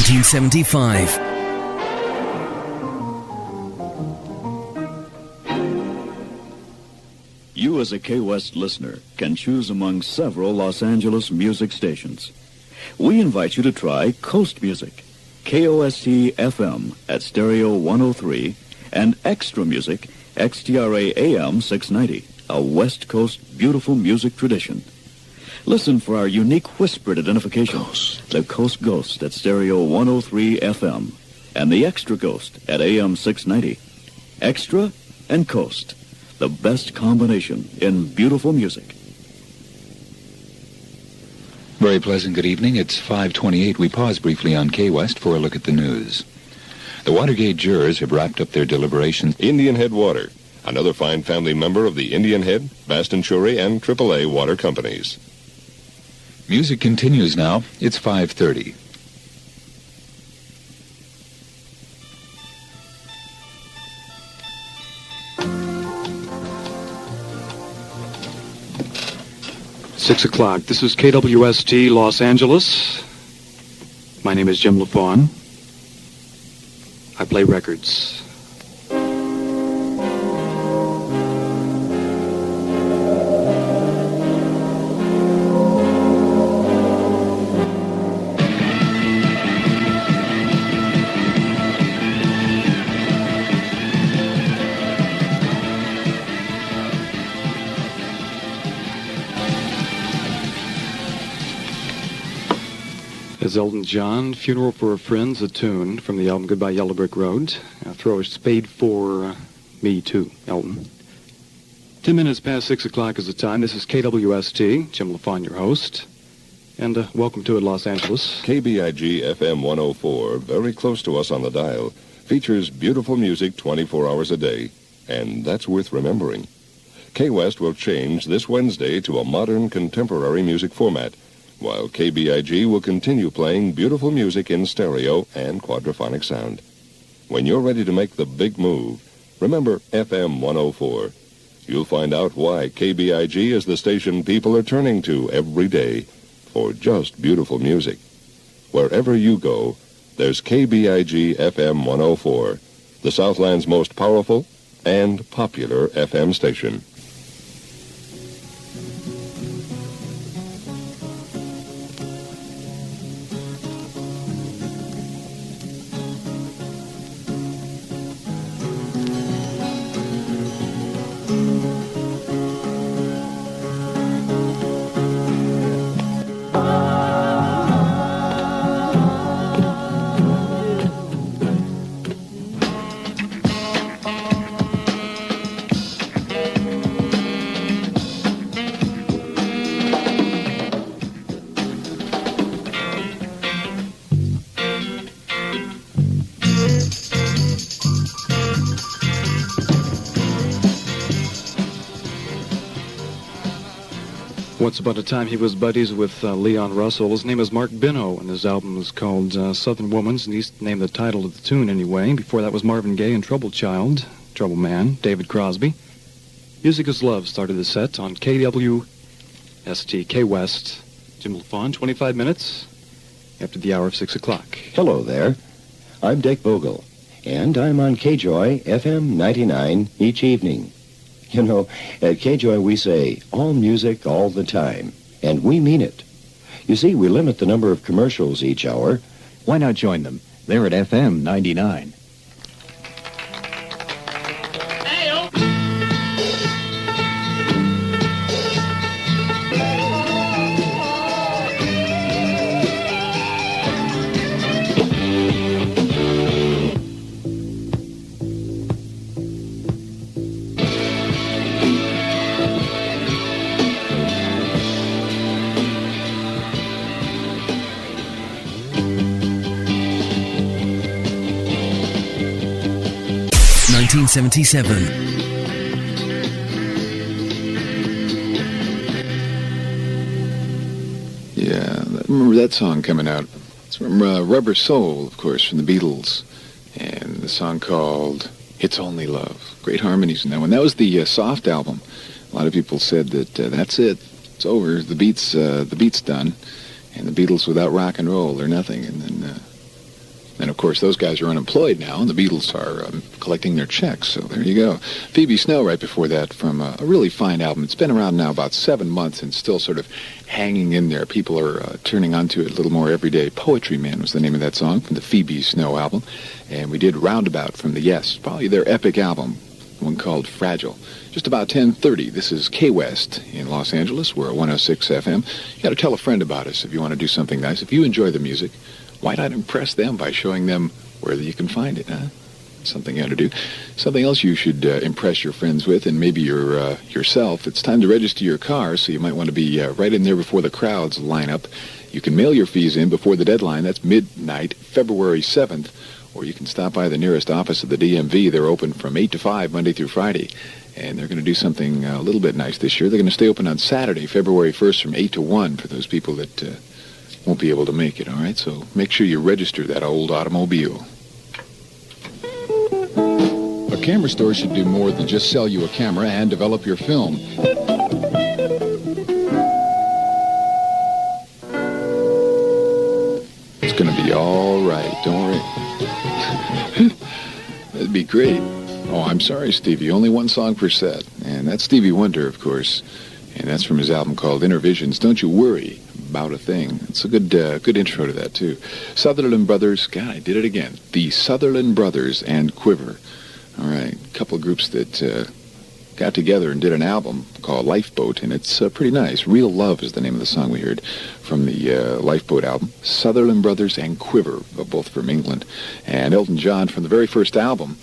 1975. You as a KWEST listener can choose among several Los Angeles music stations. We invite you to try Coast Music, KOST FM at Stereo 103, and Extra Music, XTRA AM 690, a West Coast beautiful music tradition. Listen for our unique whispered identification, the Coast Ghost at Stereo 103 FM, and the Extra Ghost at AM 690. Extra and Coast, the best combination in beautiful music. Very pleasant good evening. It's 5:28. We pause briefly on KWEST for a look at the news. The Watergate jurors have wrapped up their deliberations. Indian Head Water, another fine family member of the Indian Head, Baston Shuri, and AAA water companies. Music continues now. It's 5:30. Six o'clock. This is KWST Los Angeles. My name is Jim LaFawn. I play records. As Elton John, Funeral for a Friend's a tune from the album Goodbye Yellow Brick Road. Throw a spade for me too, Elton. 10 minutes past 6 o'clock is the time. This is KWST, Jim LaFawn, your host. And welcome to it, Los Angeles. KBIG FM 104, very close to us on the dial, features beautiful music 24 hours a day. And that's worth remembering. KWEST will change this Wednesday to a modern contemporary music format, while KBIG will continue playing beautiful music in stereo and quadraphonic sound. When you're ready to make the big move, remember FM 104. You'll find out why KBIG is the station people are turning to every day for just beautiful music. Wherever you go, there's KBIG FM 104, the Southland's most powerful and popular FM station. Once upon a time, he was buddies with Leon Russell. His name is Mark Bino, and his album is called Southern Womans, and he's named the title of the tune anyway. Before that was Marvin Gaye and Trouble Child, Trouble Man, David Crosby. Music is Love started the set on KWST, KWEST. Jim LaFawn, 25 minutes after the hour of 6 o'clock. Hello there. I'm Dick Vogel, and I'm on KJOY FM 99 each evening. You know, at KJOY we say, all music all the time, and we mean it. You see, we limit the number of commercials each hour. Why not join them? They're at FM 99. '77. Yeah, I remember that song coming out. It's from Rubber Soul, of course, from the Beatles. And the song called It's Only Love. Great harmonies in that one. That was the Soft album. A lot of people said that that's it. It's over. The beat's done. And the Beatles without rock and roll or nothing. And then And, of course, those guys are unemployed now, and the Beatles are collecting their checks. So there you go. Phoebe Snow right before that from a really fine album. It's been around now about 7 months and still sort of hanging in there. People are turning onto it a little more every day. Poetry Man was the name of that song from the Phoebe Snow album. And we did Roundabout from the Yes, probably their epic album, one called Fragile. Just about 10:30. This is KWEST in Los Angeles. We're at 106 FM. You got to tell a friend about us if you want to do something nice. If you enjoy the music, why not impress them by showing them where you can find it, huh? Something you ought to do. Something else you should impress your friends with, and maybe yourself. It's time to register your car, so you might want to be right in there before the crowds line up. You can mail your fees in before the deadline. That's midnight, February 7th. Or you can stop by the nearest office of the DMV. They're open from 8 to 5, Monday through Friday. And they're going to do something a little bit nice this year. They're going to stay open on Saturday, February 1st from 8 to 1 for those people that won't be able to make it, all right? So make sure you register that old automobile. A camera store should do more than just sell you a camera and develop your film. It's going to be all right, don't worry. That'd be great. Oh, I'm sorry, Stevie. Only one song per set. And that's Stevie Wonder, of course. And that's from his album called Inner Visions. Don't you worry about a thing. It's a good intro to that, too. Sutherland Brothers. God, I did it again. The Sutherland Brothers and Quiver. All right. A couple of groups that got together and did an album called Lifeboat, and it's pretty nice. Real Love is the name of the song we heard from the Lifeboat album. Sutherland Brothers and Quiver, both from England. And Elton John from the very first album.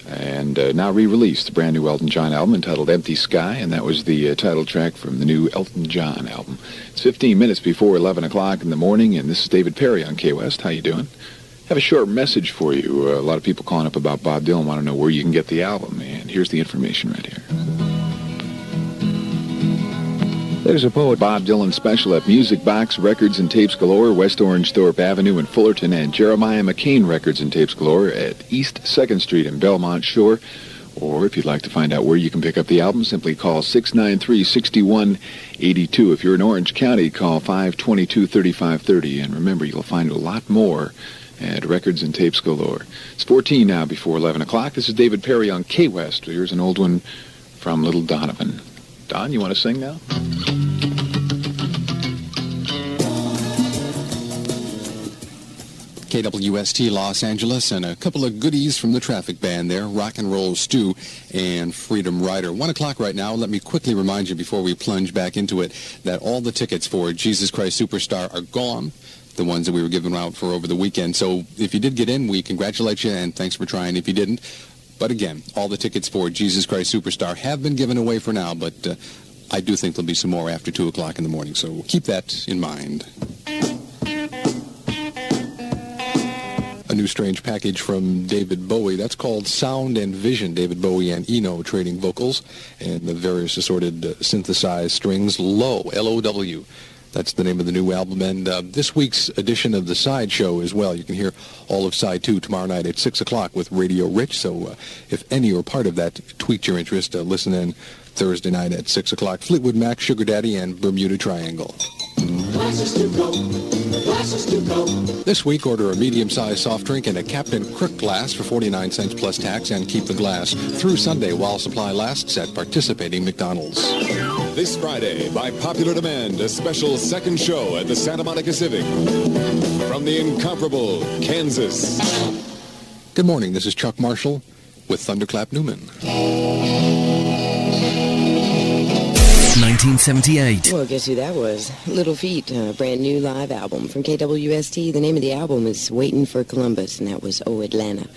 And now re-released, the brand new Elton John album entitled Empty Sky, and that was the title track from the new Elton John album. It's 15 minutes before 11 o'clock in the morning, and this is David Perry on KWEST. How you doing? Have a short message for you. A lot of people calling up about Bob Dylan want to know where you can get the album, and here's the information right here. There's a poet Bob Dylan special at Music Box Records and Tapes Galore, West Orange Thorpe Avenue in Fullerton, and Jeremiah McCain Records and Tapes Galore at East 2nd Street in Belmont Shore. Or if you'd like to find out where you can pick up the album, simply call 693-6182. If you're in Orange County, call 522-3530. And remember, you'll find a lot more at Records and Tapes Galore. It's 14 now before 11 o'clock. This is David Perry on KWEST. Here's an old one from Little Donovan. Don, you want to sing now? KWST Los Angeles, and a couple of goodies from the traffic band there, Rock and Roll Stew and Freedom Rider. 1 o'clock right now. Let me quickly remind you before we plunge back into it that all the tickets for Jesus Christ Superstar are gone, the ones that we were giving out for over the weekend. So if you did get in, we congratulate you, and thanks for trying if you didn't. But again, all the tickets for Jesus Christ Superstar have been given away for now, but I do think there'll be some more after 2 o'clock in the morning, so keep that in mind. A new strange package from David Bowie. That's called Sound and Vision. David Bowie and Eno trading vocals and the various assorted synthesized strings. Low, L-O-W. That's the name of the new album. And this week's edition of the Side Show as well. You can hear all of Side 2 tomorrow night at 6 o'clock with Radio Rich. So if any or part of that tweaked your interest, listen in Thursday night at 6 o'clock. Fleetwood Mac, Sugar Daddy, and Bermuda Triangle. This week, order a medium-sized soft drink and a Captain Crook glass for 49 cents plus tax, and keep the glass through Sunday while supply lasts at participating McDonald's. This Friday, by popular demand, a special second show at the Santa Monica Civic from the incomparable Kansas. Good morning. This is Chuck Marshall with Thunderclap Newman. 1978. Well, guess who that was? Little Feat, a brand new live album from KWST. The name of the album is Waiting for Columbus, and that was Oh Atlanta.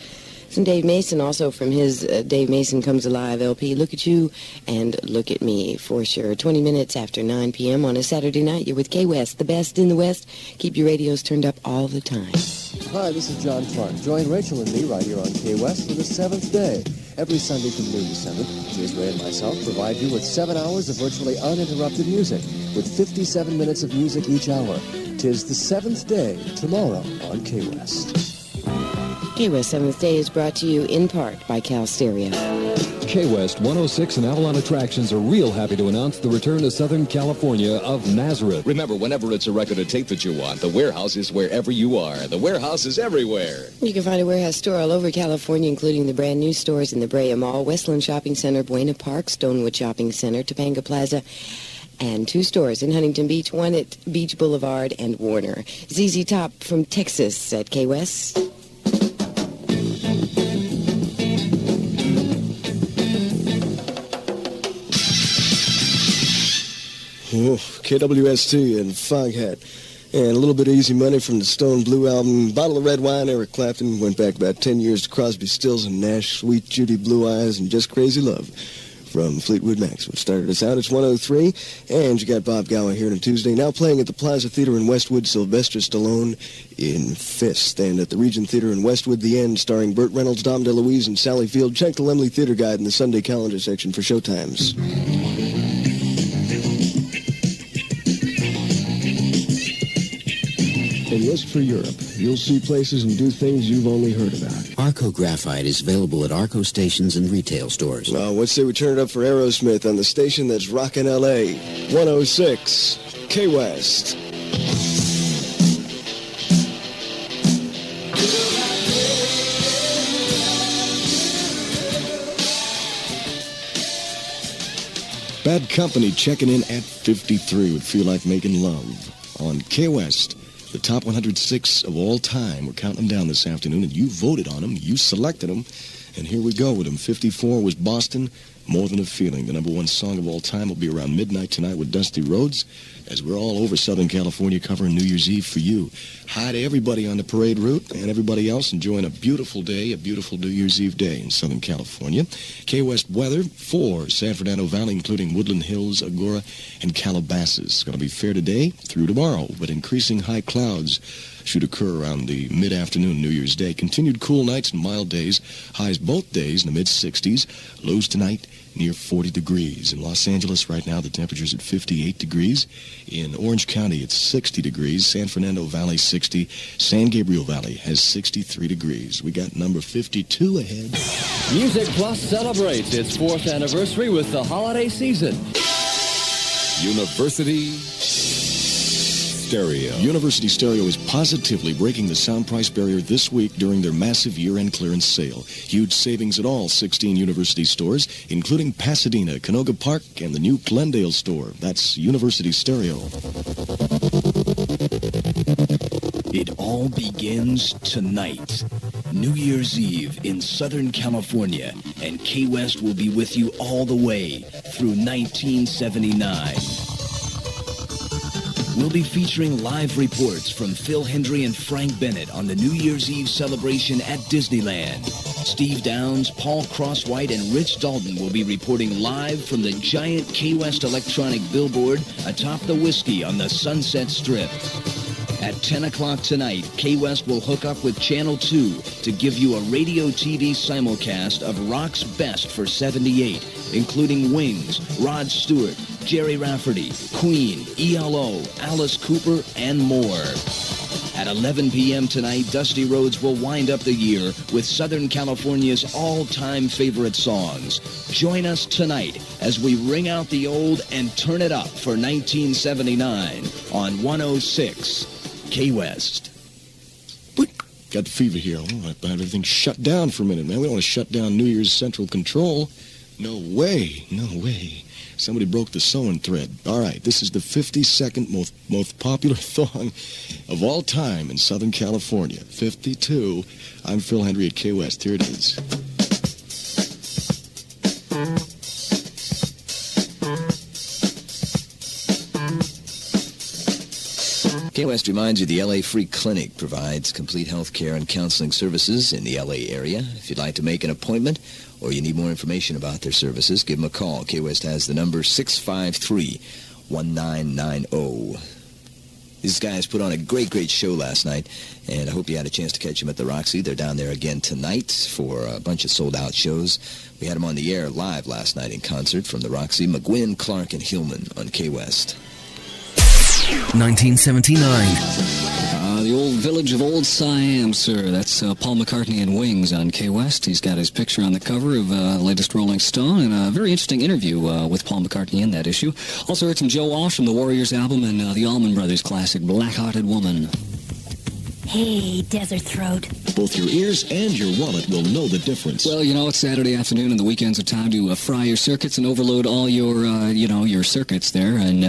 Some Dave Mason, also from his Dave Mason Comes Alive LP, Look at You and Look at Me, for sure. 20 minutes after 9 p.m. on a Saturday night. You're with KWEST, the best in the West. Keep your radios turned up all the time. Hi, this is John Clark. Join Rachel and me right here on KWEST for the 7th day. Every Sunday from noon to 7, James Ray and myself provide you with 7 hours of virtually uninterrupted music, with 57 minutes of music each hour. 'Tis the 7th day, tomorrow on KWEST. KWEST 7th Day is brought to you in part by Cal Stereo. KWEST 106 and Avalon Attractions are real happy to announce the return to Southern California of Nazareth. Remember, whenever it's a record or tape that you want, the Warehouse is wherever you are. The Warehouse is everywhere. You can find a Warehouse store all over California, including the brand new stores in the Brea Mall, Westland Shopping Center, Buena Park, Stonewood Shopping Center, Topanga Plaza, and 2 stores in Huntington Beach, one at Beach Boulevard and Warner. ZZ Top from Texas at KWEST. KWST and Foghat. And a little bit of Easy Money from the Stone Blue album. Bottle of red wine, Eric Clapton. Went back about 10 years to Crosby, Stills, and Nash. Sweet Judy Blue Eyes and Just Crazy Love from Fleetwood Mac's, which started us out. It's 103. And you got Bob Gower here on Tuesday. Now playing at the Plaza Theater in Westwood, Sylvester Stallone in Fist. And at the Regent Theater in Westwood, The End, starring Burt Reynolds, Dom DeLuise, and Sally Field. Check the Lemley Theater Guide in the Sunday calendar section for showtimes. And yes, for Europe, you'll see places and do things you've only heard about. Arco Graphite is available at Arco stations and retail stores. Well, let's say we turn it up for Aerosmith on the station that's rockin' L.A. 106 KWEST. Bad Company checking in at 53 would feel like making love on KWEST. The top 106 of all time. We're counting them down this afternoon, and you voted on them. You selected them, and here we go with them. 54 was Boston, More Than a Feeling. The number 1 song of all time will be around midnight tonight with Dusty Rhodes, as we're all over Southern California covering New Year's Eve for you. Hi to everybody on the parade route and everybody else enjoying a beautiful day, a beautiful New Year's Eve day in Southern California. KWEST weather for San Fernando Valley, including Woodland Hills, Agoura, and Calabasas. It's going to be fair today through tomorrow, but increasing high clouds should occur around the mid-afternoon New Year's Day. Continued cool nights and mild days. Highs both days in the mid-60s. Lows tonight near 40 degrees. In Los Angeles right now, the temperature's at 58 degrees. In Orange County, it's 60 degrees. San Fernando Valley, 60. San Gabriel Valley has 63 degrees. We got number 52 ahead. Music Plus celebrates its 4th anniversary with the holiday season. University Stereo. University Stereo is positively breaking the sound price barrier this week during their massive year-end clearance sale. Huge savings at all 16 University stores, including Pasadena, Canoga Park, and the new Glendale store. That's University Stereo. It all begins tonight. New Year's Eve in Southern California, and KWEST will be with you all the way through 1979. We'll be featuring live reports from Phil Hendry and Frank Bennett on the New Year's Eve celebration at Disneyland. Steve Downs, Paul Crosswhite, and Rich Dalton will be reporting live from the giant KWEST electronic billboard atop the Whiskey on the Sunset Strip. At 10 o'clock tonight, KWEST will hook up with Channel 2 to give you a radio TV simulcast of rock's best for 78, including Wings, Rod Stewart, Jerry Rafferty, Queen, ELO, Alice Cooper, and more. At 11 p.m. tonight, Dusty Rhodes will wind up the year with Southern California's all-time favorite songs. Join us tonight as we ring out the old and turn it up for 1979 on 106 KWEST. Got the fever here. Oh, I had everything shut down for a minute, man. We don't want to shut down New Year's Central Control. No way. No way. Somebody broke the sewing thread. All right, this is the 52nd most popular song of all time in Southern California. 52. I'm Phil Hendry at KWEST. Here it is. KWEST reminds you the LA Free Clinic provides complete health care and counseling services in the LA area. If you'd like to make an appointment or you need more information about their services, give them a call. KWEST has the number 653-1990. These guys put on a great show last night, and I hope you had a chance to catch them at the Roxy. They're down there again tonight for a bunch of sold-out shows. We had them on the air live last night in concert from the Roxy. McGuinn, Clark, and Hillman on KWEST. 1979. The old village of Old Siam, sir. That's Paul McCartney and Wings on KWEST. He's got his picture on the cover of latest Rolling Stone, and a very interesting interview with Paul McCartney in that issue. Also heard some Joe Walsh from the Warriors album and the Allman Brothers classic, Black-Hearted Woman. Hey, Desert Throat. Both your ears and your wallet will know the difference. Well, you know, it's Saturday afternoon and the weekends are time to fry your circuits and overload all your, your circuits there. And,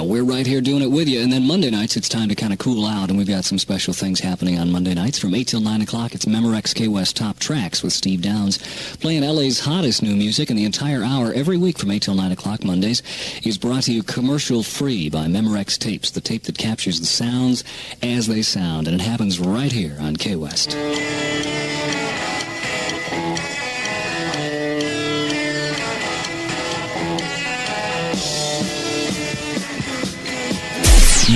we're right here doing it with you. And then Monday nights, it's time to kind of cool out. And we've got some special things happening on Monday nights. From 8 till 9 o'clock, it's Memorex KWEST Top Tracks with Steve Downs, playing LA's hottest new music. And the entire hour every week from 8 till 9 o'clock Mondays is brought to you commercial-free by Memorex Tapes, the tape that captures the sounds as they sound. And it happens right here on KWEST.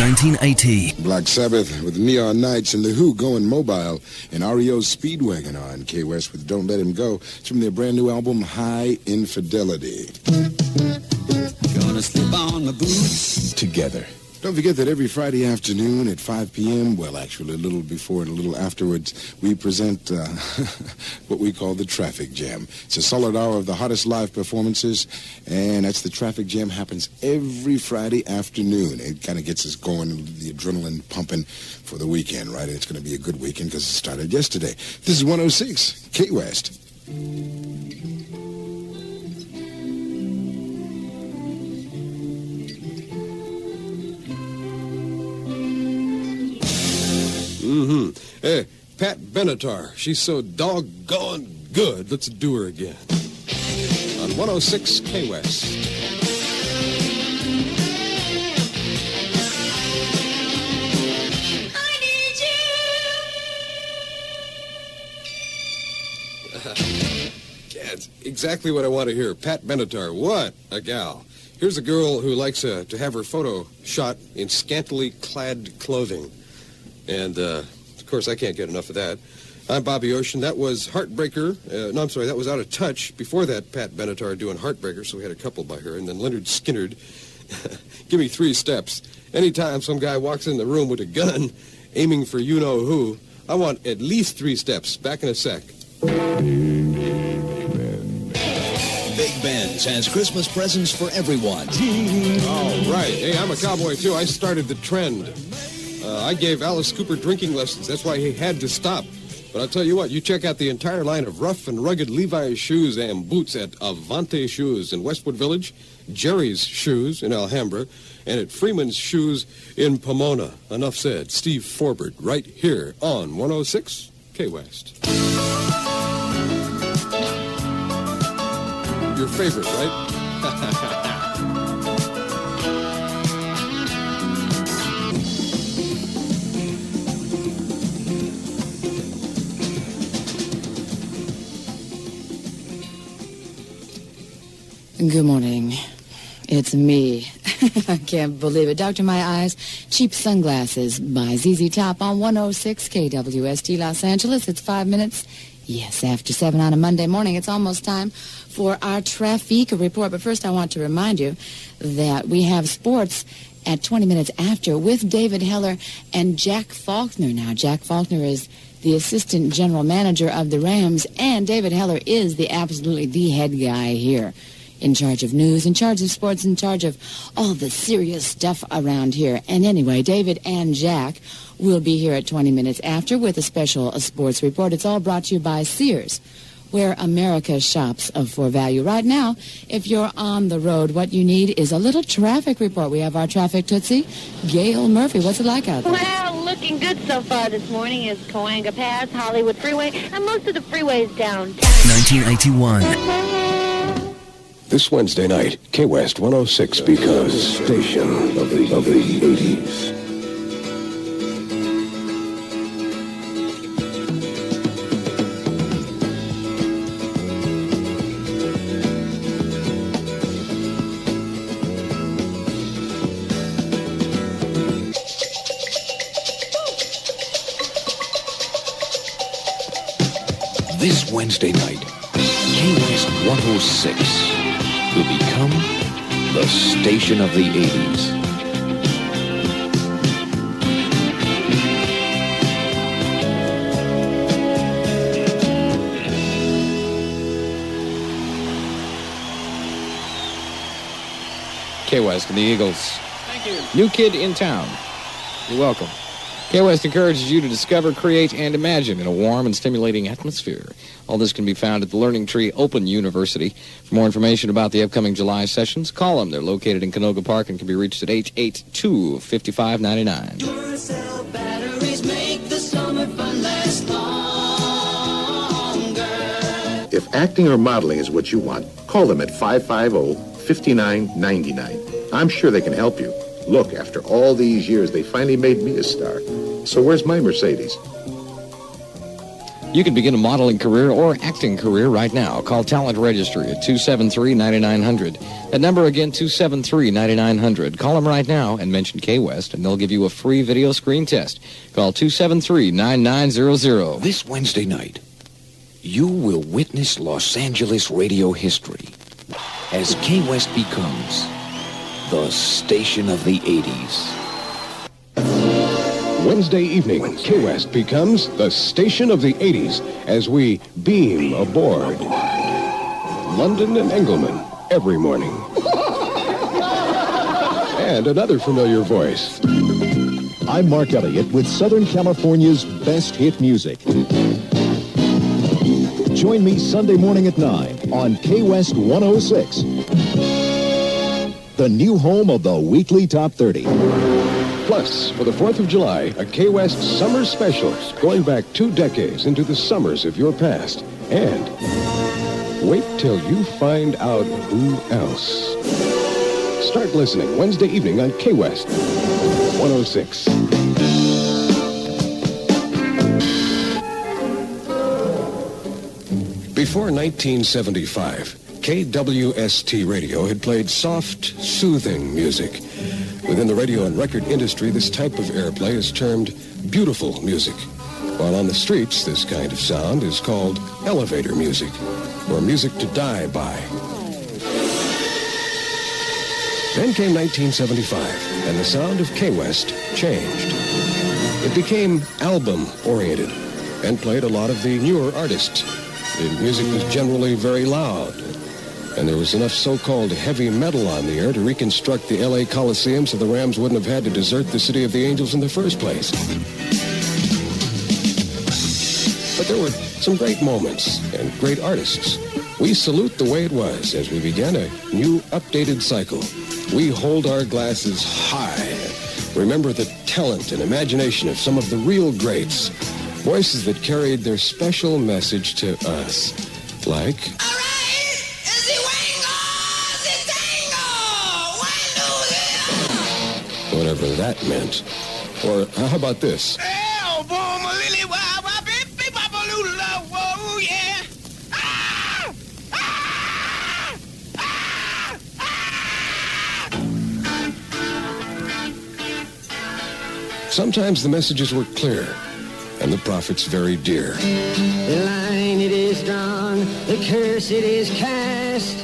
1980. Black Sabbath with Neon Nights and The Who going mobile, and REO's Speedwagon on KWEST with Don't Let Him Go. It's from their brand new album, High Infidelity. Gonna slip on my boots. Together. Don't forget that every Friday afternoon at 5 p.m., well, actually a little before and a little afterwards, we present what we call the Traffic Jam. It's a solid hour of the hottest live performances, and that's the Traffic Jam. Happens every Friday afternoon. It kind of gets us going, the adrenaline pumping for the weekend, right? And it's going to be a good weekend because it started yesterday. This is 106 KWEST. Hey, Pat Benatar. She's so doggone good. Let's do her again. On 106 KWEST. That's exactly what I want to hear. Pat Benatar. What a gal. Here's a girl who likes to have her photo shot in scantily clad clothing. And, of course, I can't get enough of that. I'm Bobby Ocean. That was Heartbreaker. That was Out of Touch. Before that, Pat Benatar doing Heartbreaker, so we had a couple by her. And then Leonard Skinnard, Give Me 3 Steps. Anytime some guy walks in the room with a gun aiming for you-know-who, I want at least 3 steps. Back in a sec. Big Ben's has Christmas presents for everyone. All right. Hey, I'm a cowboy, too. I started the trend. I gave Alice Cooper drinking lessons. That's why he had to stop. But I'll tell you what, you check out the entire line of rough and rugged Levi's shoes and boots at Avante Shoes in Westwood Village, Jerry's Shoes in Alhambra, and at Freeman's Shoes in Pomona. Enough said. Steve Forbert, right here on 106 KWEST. Your favorite, right? Good morning. It's me. I can't believe it. Dr. My Eyes, Cheap Sunglasses by ZZ Top on 106 KWST Los Angeles. It's 5 minutes. Yes, after 7 on a Monday morning. It's almost time for our traffic report. But first I want to remind you that we have sports at 20 minutes after with David Heller and Jack Faulkner. Now, Jack Faulkner is the assistant general manager of the Rams, and David Heller is absolutely the head guy here. In charge of news, in charge of sports, in charge of all the serious stuff around here. And anyway, David and Jack will be here at 20 minutes after with a special sports report. It's all brought to you by Sears, where America shops for value. Right now, if you're on the road, what you need is a little traffic report. We have our traffic tootsie, Gail Murphy. What's it like out there? Well, looking good so far this morning is Coanga Pass, Hollywood Freeway, and most of the freeways downtown. 1981. This Wednesday night, KWEST 106 because station of the 80s. This Wednesday night, KWEST 106 will become the station of the 80s. KWEST and the Eagles. Thank you. New kid in town. You're welcome. KWEST encourages you to discover, create, and imagine in a warm and stimulating atmosphere. All this can be found at the Learning Tree Open University. For more information about the upcoming July sessions, call them. They're located in Canoga Park and can be reached at 882-5599. Duracell batteries make the summer fun last longer. If acting or modeling is what you want, call them at 550-5999. I'm sure they can help you. Look, after all these years, they finally made me a star. So where's my Mercedes? You can begin a modeling career or acting career right now. Call Talent Registry at 273-9900. That number again, 273-9900. Call them right now and mention KWEST, and they'll give you a free video screen test. Call 273-9900. This Wednesday night, you will witness Los Angeles radio history as KWEST becomes the station of the 80s. Wednesday evening, KWEST becomes the station of the 80s as we beam aboard London and Engelman every morning. And another familiar voice. I'm Mark Elliott with Southern California's best hit music. Join me Sunday morning at 9 on KWEST 106. The new home of the weekly Top 30. Plus, for the 4th of July, a KWEST Summer Special going back 2 decades into the summers of your past. And wait till you find out who else. Start listening Wednesday evening on KWEST 106. Before 1975, KWST radio had played soft, soothing music. Within the radio and record industry, this type of airplay is termed beautiful music. While on the streets, this kind of sound is called elevator music, or music to die by. Then came 1975, and the sound of KWEST changed. It became album-oriented and played a lot of the newer artists. The music was generally very loud, and there was enough so-called heavy metal on the air to reconstruct the L.A. Coliseum so the Rams wouldn't have had to desert the City of the Angels in the first place. But there were some great moments and great artists. We salute the way it was as we began a new, updated cycle. We hold our glasses high. Remember the talent and imagination of some of the real greats. Voices that carried their special message to us. Like... whatever that meant. Or how about this? Sometimes the messages were clear, and the profits very dear. The line it is drawn, the curse it is cast.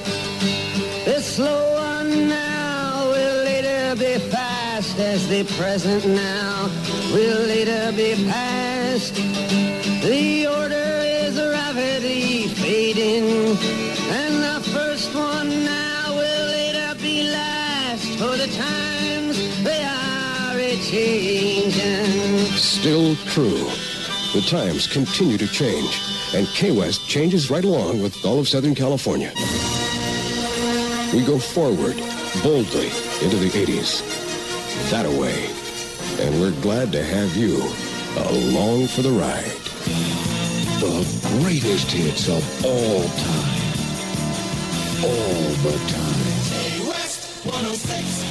The slow one now will later be fast, as the present now will later be past. The order is rapidly fading, and the first one now will later be last, for the times they are a-changing. Still true. The times continue to change, and KWEST changes right along with all of Southern California. We go forward, boldly, into the 80s. That away. And we're glad to have you along for the ride. The greatest hits of all time. All the time. KWEST 106.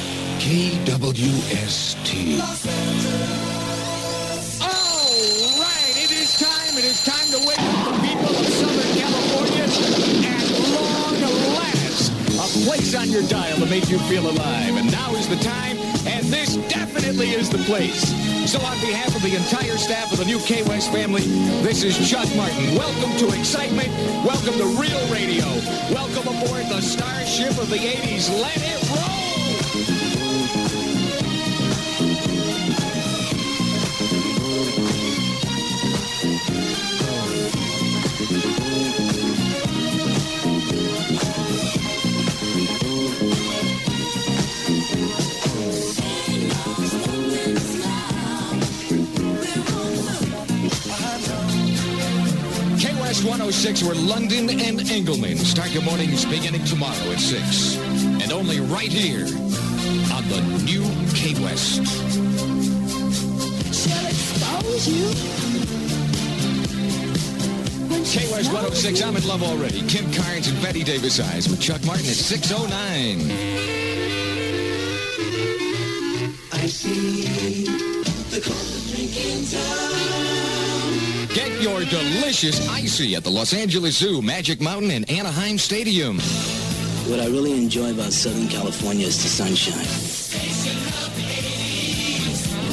KWST. It is time to wake up the people of Southern California. At long last, a place on your dial to make you feel alive. And now is the time, and this definitely is the place. So on behalf of the entire staff of the new KWEST family, this is Chuck Martin. Welcome to excitement. Welcome to real radio. Welcome aboard the starship of the 80s. Let it roll! KWEST 106, we're London and Engelman. Start your mornings beginning tomorrow at 6. And only right here on the new KWEST. She'll expose you. KWEST 106, I'm in love already. Kim Carnes and Betty Davis Eyes with Chuck Martin at 6:09. I see the coldest drink in town. Get your delicious icy at the Los Angeles Zoo, Magic Mountain, and Anaheim Stadium. What I really enjoy about Southern California is the sunshine.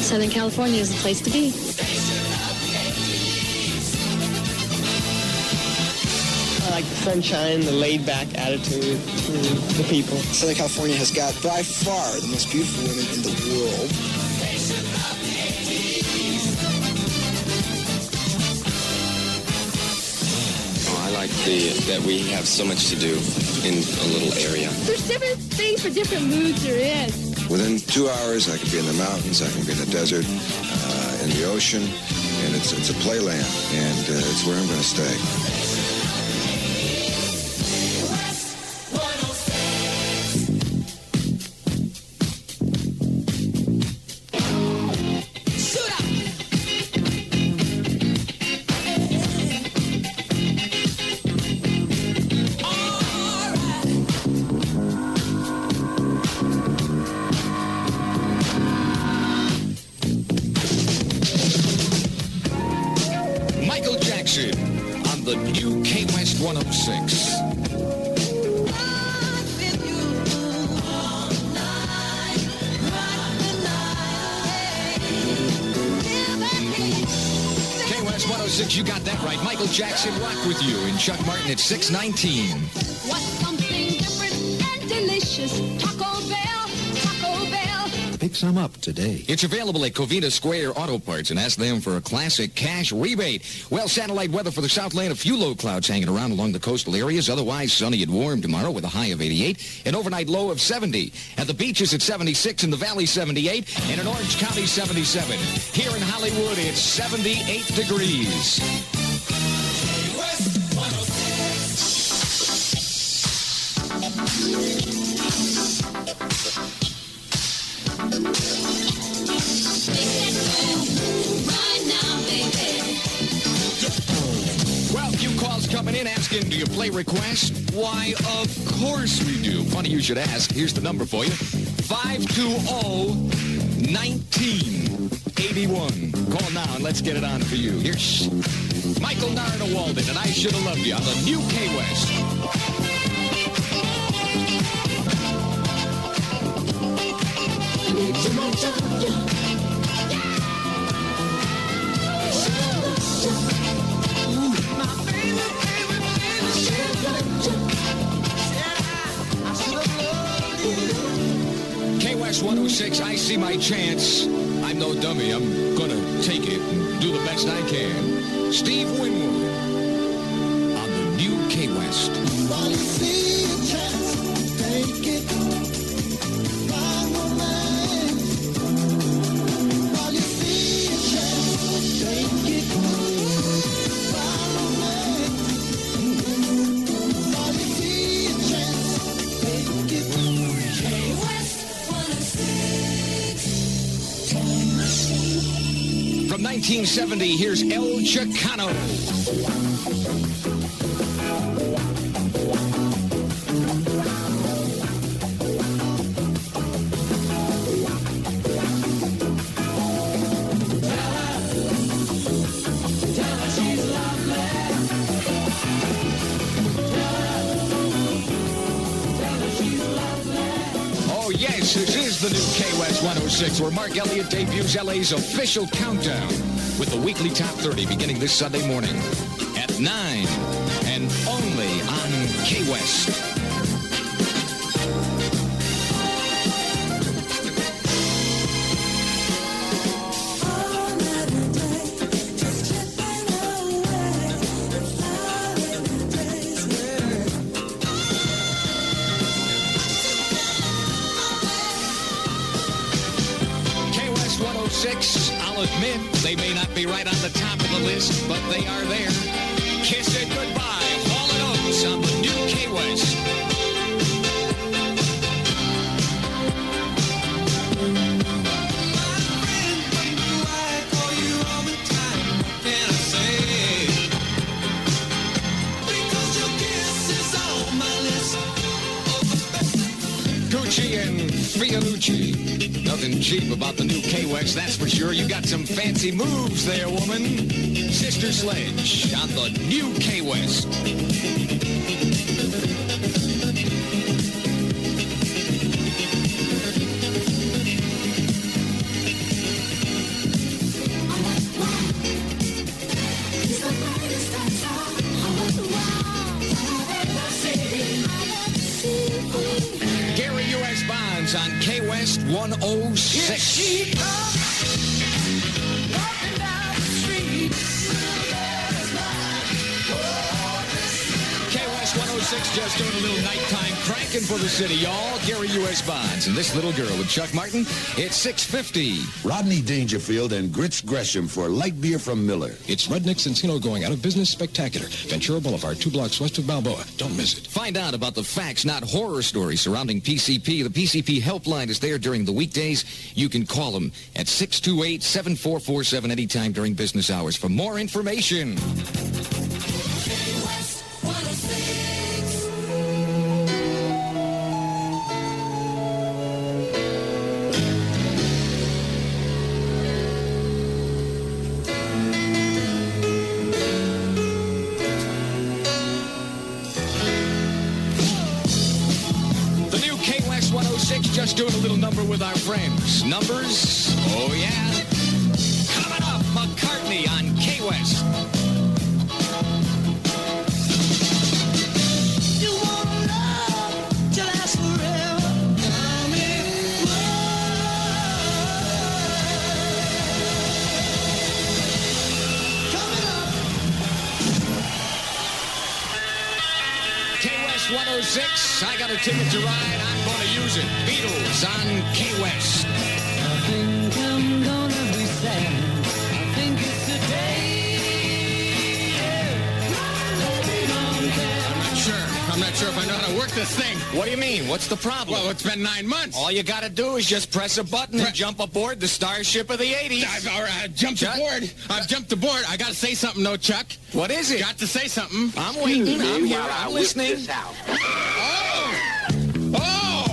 Southern California is the place to be. I like the sunshine, the laid-back attitude, the people. Southern California has got, by far, the most beautiful women in the world. I like that we have so much to do in a little area. There's different things for different moods there is. Within 2 hours, I can be in the mountains, I can be in the desert, in the ocean, and it's a playland, and it's where I'm going to stay. Michael Jackson on the new KWEST 106. KWEST 106, you got that right. Michael Jackson, Rock With You, and Chuck Martin at 6:19. What's something different and delicious? Taco Bell, Taco Bell. Pick some up today. It's available at Covina Square Auto Parts, and ask them for a classic cash rebate. Well, satellite weather for the Southland, a few low clouds hanging around along the coastal areas. Otherwise, sunny and warm tomorrow with a high of 88, an overnight low of 70. At the beaches at 76, in the valley 78, and in Orange County 77. Here in Hollywood, it's 78 degrees. Well, a few calls coming in asking, do you play requests? Why, of course we do. Funny you should ask. Here's the number for you. 520-1981. Call now and let's get it on for you. Here's Michael Narda Walden, and I Should Have Loved You on the new KWEST. KWEST 106, I see my chance. I'm no dummy. I'm gonna take it and do the best I can. Steve Winwood on the new KWEST. While you see a chance, take it. By romance. While you see a chance, take it. By romance. While you see a chance, take it. KWEST 106. From 1970, here's El Chicano. Oh, yes, this is the new KWEST 106, where Mark Elliott debuts LA's official countdown with the weekly top 30 beginning this Sunday morning at 9 and only on KWEST. KWEST 106, I'll admit they may not be right on the top of the list, but they are there. Kiss it goodbye. Hall & Oates on the new KWEST. Gucci and Fialucci. Nothing cheap about the new KWEST, that's for sure. You got some fancy moves there, woman. Sister Sledge on the new KWEST. On KWEST 106. KWEST 106 just doing a little nighttime cranking for the city, y'all. Gary U.S. Bonds and this little girl with Chuck Martin. It's 6:50. Rodney Dangerfield and Grits Gresham for light beer from Miller. It's Redneck Encino going out of business spectacular. Ventura Boulevard, 2 blocks west of Balboa. Don't miss it. Find out about the facts, not horror stories surrounding PCP. The PCP helpline is there during the weekdays. You can call them at 628-7447 anytime during business hours for more information. Just doing a little number with our friends. Numbers? Oh, yeah. Coming up, McCartney on KWEST. You want love to last forever. KWEST 106. I got a ticket to ride. I'm going to use it. Beatles on KWEST. I think I'm gonna be sad. I think it's the day. I'm not sure if I know how to work this thing. What do you mean? What's the problem? Well, it's been 9 months. All you got to do is just press a button and jump aboard the starship of the 80s. I've jumped aboard. I've jumped aboard. I got to say something, though, Chuck. What is it? Got to say something. I'm waiting. I'm here. I'm listening.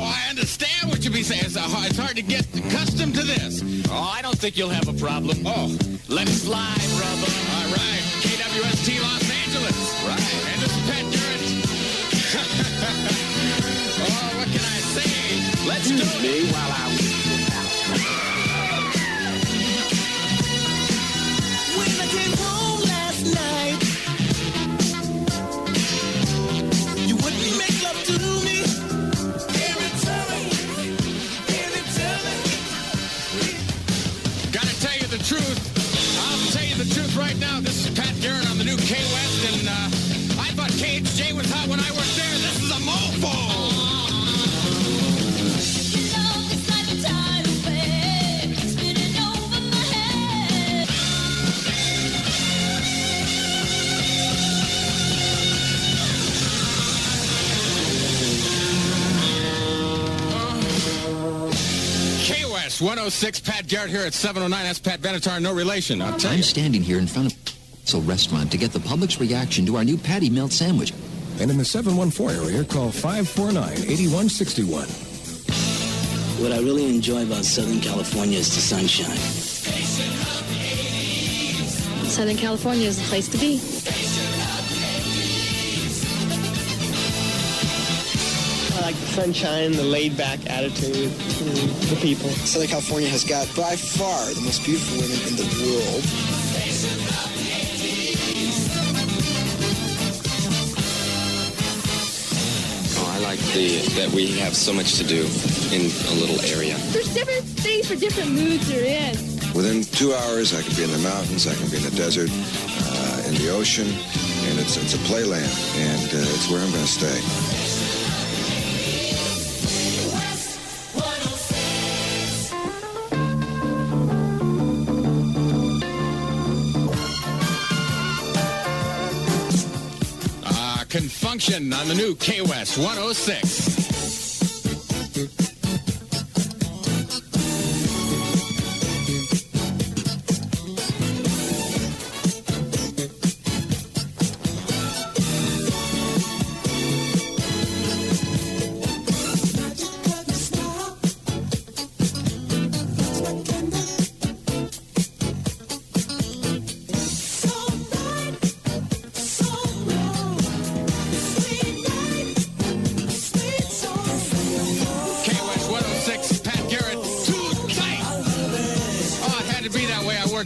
I understand what you be saying. It's hard to get accustomed to this. Oh, I don't think you'll have a problem. Oh, let it fly, brother. All right. KWST Los Angeles. Right. And this is Pat Garrett. Oh, what can I say? Let's do it. While I when I came home last night, you wouldn't make love to me. Gotta tell you the truth. I'll tell you the truth right now. This is Pat Garrett on the new KWEST, and I thought KHJ was hot when I worked there. This is a mofo. KWEST 106, Pat Garrett here at 709. That's Pat Benatar, no relation. I'll tell you. I'm standing here in front of a restaurant to get the public's reaction to our new patty melt sandwich. And in the 714 area, call 549-8161. What I really enjoy about Southern California is the sunshine. Southern California is the place to be. I like the sunshine, the laid-back attitude, the people. Southern California has got, by far, the most beautiful women in the world. I like that we have so much to do in a little area. There's different things for different moods you're in. Within 2 hours, I can be in the mountains, I can be in the desert, in the ocean, and it's a playland, and it's where I'm going to stay. Rockin' Function on the new KWEST 106.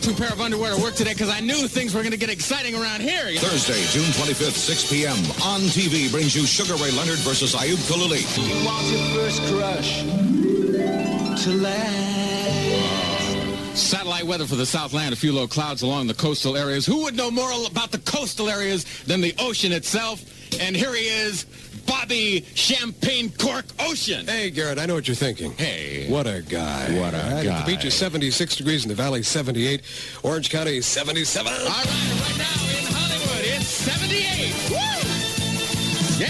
Two pair of underwear to work today because I knew things were going to get exciting around here. Thursday, June 25th, 6 p.m. on TV brings you Sugar Ray Leonard versus Ayub Khalili. You want your first crush to last. Satellite weather for the Southland. A few low clouds along the coastal areas. Who would know more about the coastal areas than the ocean itself? And here he is, Bobby Champagne Cork Ocean. Hey, Garrett, I know what you're thinking. Hey. What a guy. What a guy. The beach is 76 degrees in the valley, 78. Orange County is 77. All right, right now in Hollywood, it's 78. Woo! Yeah.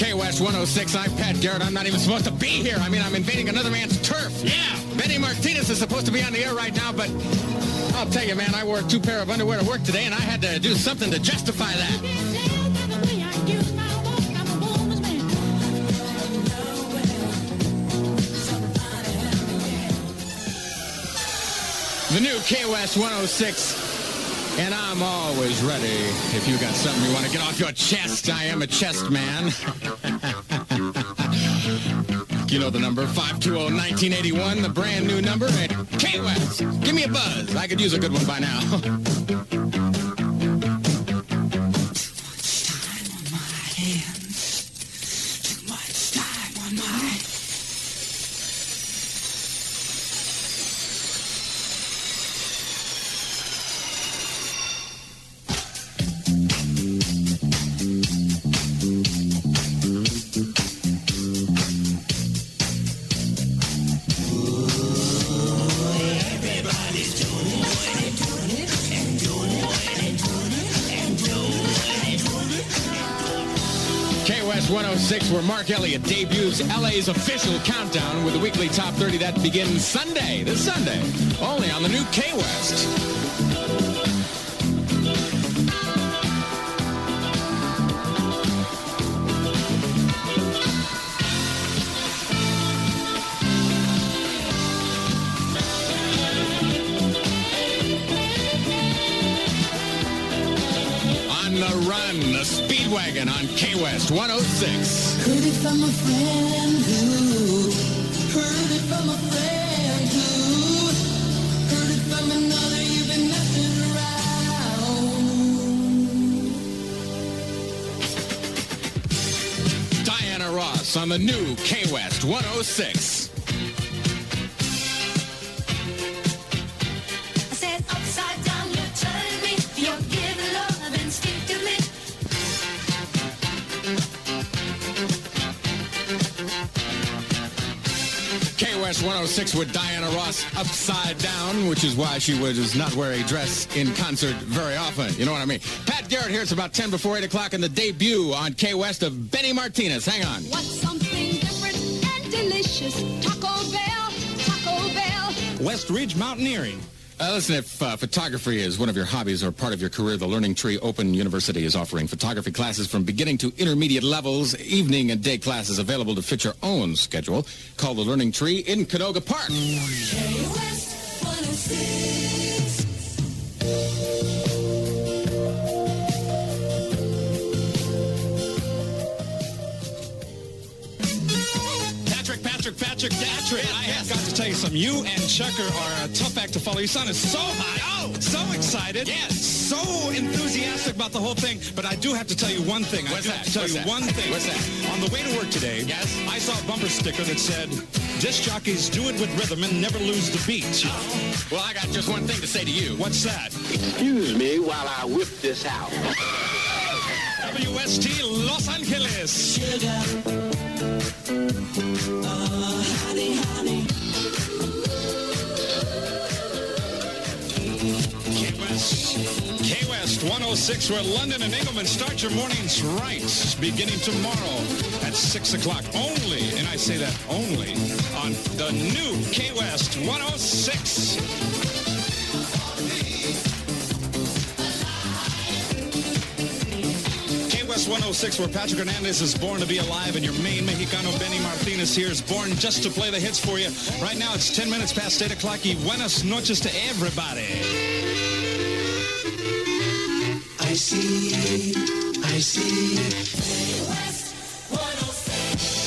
KWEST 106, I'm Pat Garrett. I'm not even supposed to be here. I mean, I'm invading another man's turf. Yeah. Benny Martinez is supposed to be on the air right now, but I'll tell you, man, I wore two pair of underwear to work today, and I had to do something to justify that. The new KWEST 106. And I'm always ready. If you got something you want to get off your chest, I am a chest man. You know the number, 520-1981, the brand new number at KWEST. Give me a buzz. I could use a good one by now. KWEST 106, where Mark Elliott debuts LA's official countdown with the weekly top 30 that begins Sunday, this Sunday, only on the new KWEST. The Run, the Speedwagon on KWEST 106. Heard it from a friend who heard it from a friend who heard it from another. You've been messing around. Diana Ross on the new KWEST 106. I said upside down, you're turning me. You're giving love instinctively. KWEST 106 with Diana Ross upside down, which is why she does not wear a dress in concert very often. You know what I mean? Pat Garrett here. It's about 10 before 8 o'clock in the debut on KWEST of Benny Martinez. Hang on. What's something different and delicious? Taco Bell, Taco Bell. West Ridge Mountaineering. Listen, if photography is one of your hobbies or part of your career, the Learning Tree Open University is offering photography classes from beginning to intermediate levels, evening and day classes available to fit your own schedule. Call the Learning Tree in Canoga Park. KWEST 106. Patrick. I have got to tell you something. You and Chucker are a tough act to follow. Your son is so high. Oh, so excited. Yes. So enthusiastic about the whole thing. But I do have to tell you one thing. What's that? One thing. What's that? On the way to work today, yes, I saw a bumper sticker that said, "Disc jockeys do it with rhythm and never lose the beat." Oh. Well, I got just one thing to say to you. What's that? Excuse me while I whip this out. KWST Los Angeles. Sugar. Honey, honey. KWEST 106, where London and Engelman start your mornings right, beginning tomorrow at 6 o'clock only, and I say that only, on the new KWEST 106. KWEST 106, where Patrick Hernandez is born to be alive, and your main Mexicano, Benny Martinez, here is born just to play the hits for you. Right now, it's 10 minutes past 8 o'clock. Y buenas noches to everybody. I see. KWEST 106.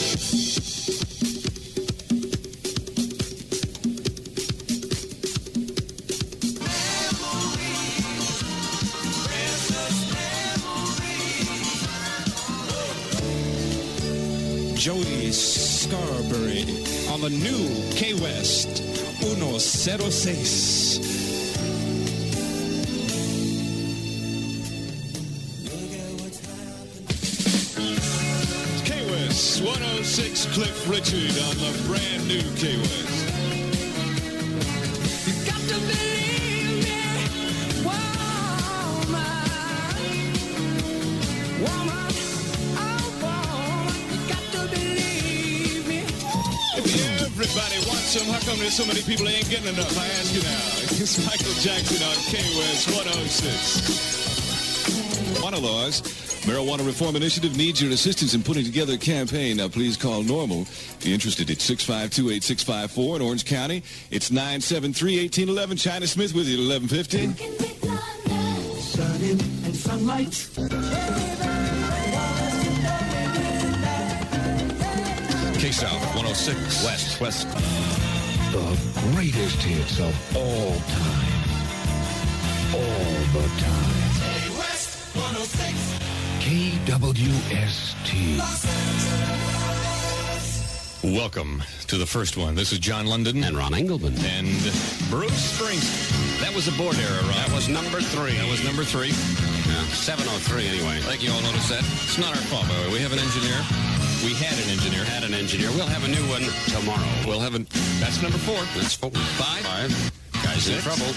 Joey Scarberry on the new KWEST 106. KWEST 106, Cliff Richard on the brand new KWEST. You got to believe me, woman. Everybody wants some. How come there's so many people that ain't getting enough? I ask you now. It's Michael Jackson on KWEST 106. Marijuana laws. Marijuana Reform Initiative needs your assistance in putting together a campaign. Now, please call NORMAL. If you're interested, it's 652-8654 in Orange County. It's 973-1811. China Smith with you at 11:50. Sun and sunlight. K-South 106 West. The greatest hits of all time. All the time. KWEST 106. KWST. Welcome to the first one. This is John London. And Ron Engelman. And Bruce Springsteen. That was a board error, Ron. That was number 3. That was number 3. Yeah, 703 anyway. I think you all noticed that. It's not our fault, by the way. We have an engineer. We had an engineer. We'll have a new one tomorrow. We'll have that's number 4. That's 5. Guys in 6. trouble.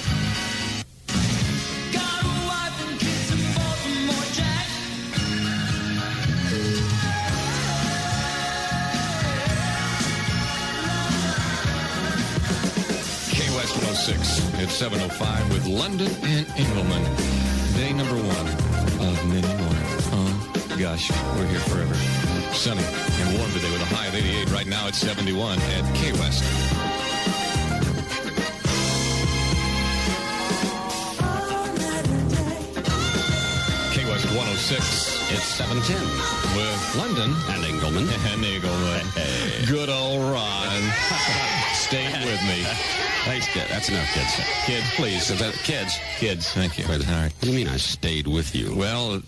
Got a wife and kids and Baltimore Jack. KWEST 106. It's 7:05 with London and Engelman. Day number 1 of many more. Oh, gosh, we're here forever. Sunny and warm today with a high of 88. Right now it's 71 at KWEST. KWEST 106. It's 710 with London and Engelman. Hey. Good old Ron. Stay with me. Thanks, kid. That's enough, kids. Kids, please. Kids. Thank you. All right. What do you mean I stayed with you? Well,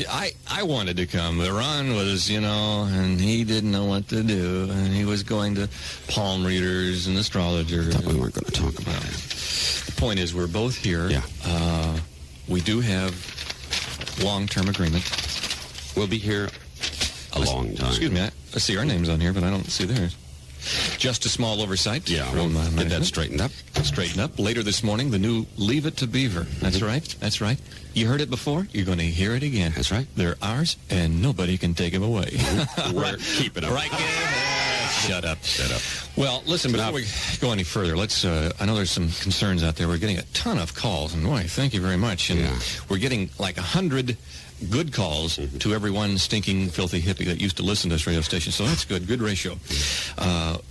I wanted to come, but Ron was, and he didn't know what to do, and he was going to palm readers and astrologers. I thought we weren't going to talk about it. The point is, we're both here. Yeah. We do have long-term agreement. We'll be here a long time. Excuse me, I see our names on here, but I don't see theirs. Just a small oversight. Yeah, we'll get that straightened up. Later this morning, the new Leave It to Beaver. That's right. You heard it before. You're going to hear it again. That's right. They're ours, and nobody can take them away. We're keeping them. Right, Shut up. Well, listen, before we go any further, let's, I know there's some concerns out there. We're getting a ton of calls, and boy, thank you very much. And we're getting like 100 good calls to every one stinking, filthy hippie that used to listen to this radio station. So that's good ratio.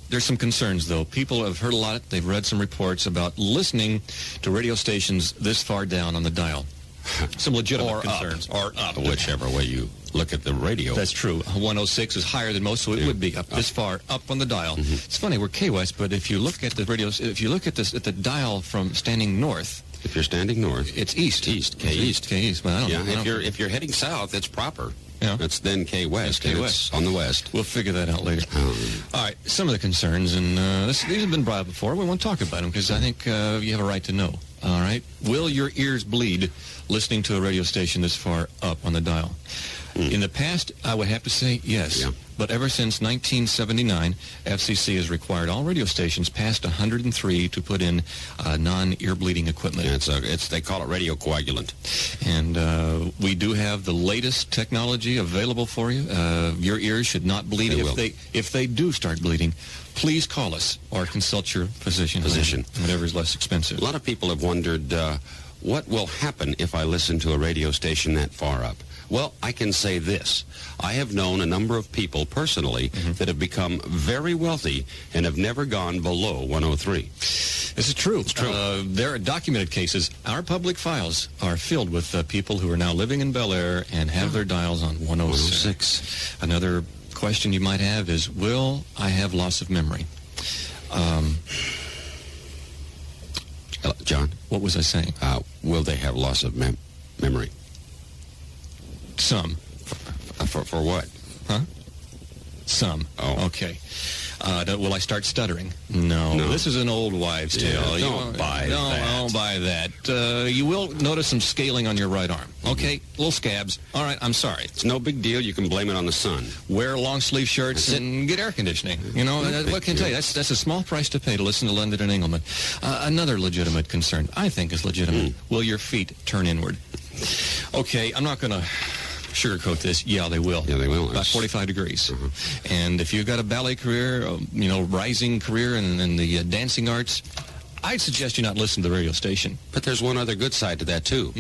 There's some concerns, though. People have heard a lot. They've read some reports about listening to radio stations this far down on the dial. some legitimate concerns. Or up. Whichever way you look at the radio. That's true. 106 is higher than most, so it would be up this far up on the dial. It's funny, we're KWEST, but if you look at the radios, if you look at this at the dial from standing north, if you're standing north, it's east. K-East. But I don't know. If you're heading south, it's proper. Yeah. That's then KWEST. K-West. On the west. We'll figure that out later. All right, some of the concerns, and these have been brought up before. We want to talk about them because I think you have a right to know. All right? Will your ears bleed listening to a radio station this far up on the dial? In the past, I would have to say yes. Yeah. But ever since 1979, FCC has required all radio stations past 103 to put in non-ear bleeding equipment. Yeah, they call it radio coagulant. And we do have the latest technology available for you. Your ears should not bleed. If they do start bleeding, please call us or consult your physician. Whatever is less expensive. A lot of people have wondered, what will happen if I listen to a radio station that far up? Well, I can say this. I have known a number of people personally that have become very wealthy and have never gone below 103. This is true. It's true. There are documented cases. Our public files are filled with people who are now living in Bel Air and have their dials on 106. Another question you might have is, will I have loss of memory? John? What was I saying? Will they have loss of memory? Some. For what? Huh? Some. Oh. Okay. Will I start stuttering? No. This is an old wives' tale. Don't buy that. Don't buy that. You will notice some scaling on your right arm. Okay? Little scabs. All right, I'm sorry. It's no big deal. You can blame it on the sun. Wear long-sleeve shirts and get air conditioning. You know, what can I tell you? That's a small price to pay to listen to London and Engelman. Another legitimate concern, I think is legitimate. Will your feet turn inward? Okay, I'm not going to sugarcoat this. Yeah, they will. Yeah, they will. About 45 degrees. And if you've got a ballet career, rising career in the dancing arts, I'd suggest you not listen to the radio station. But there's one other good side to that, too.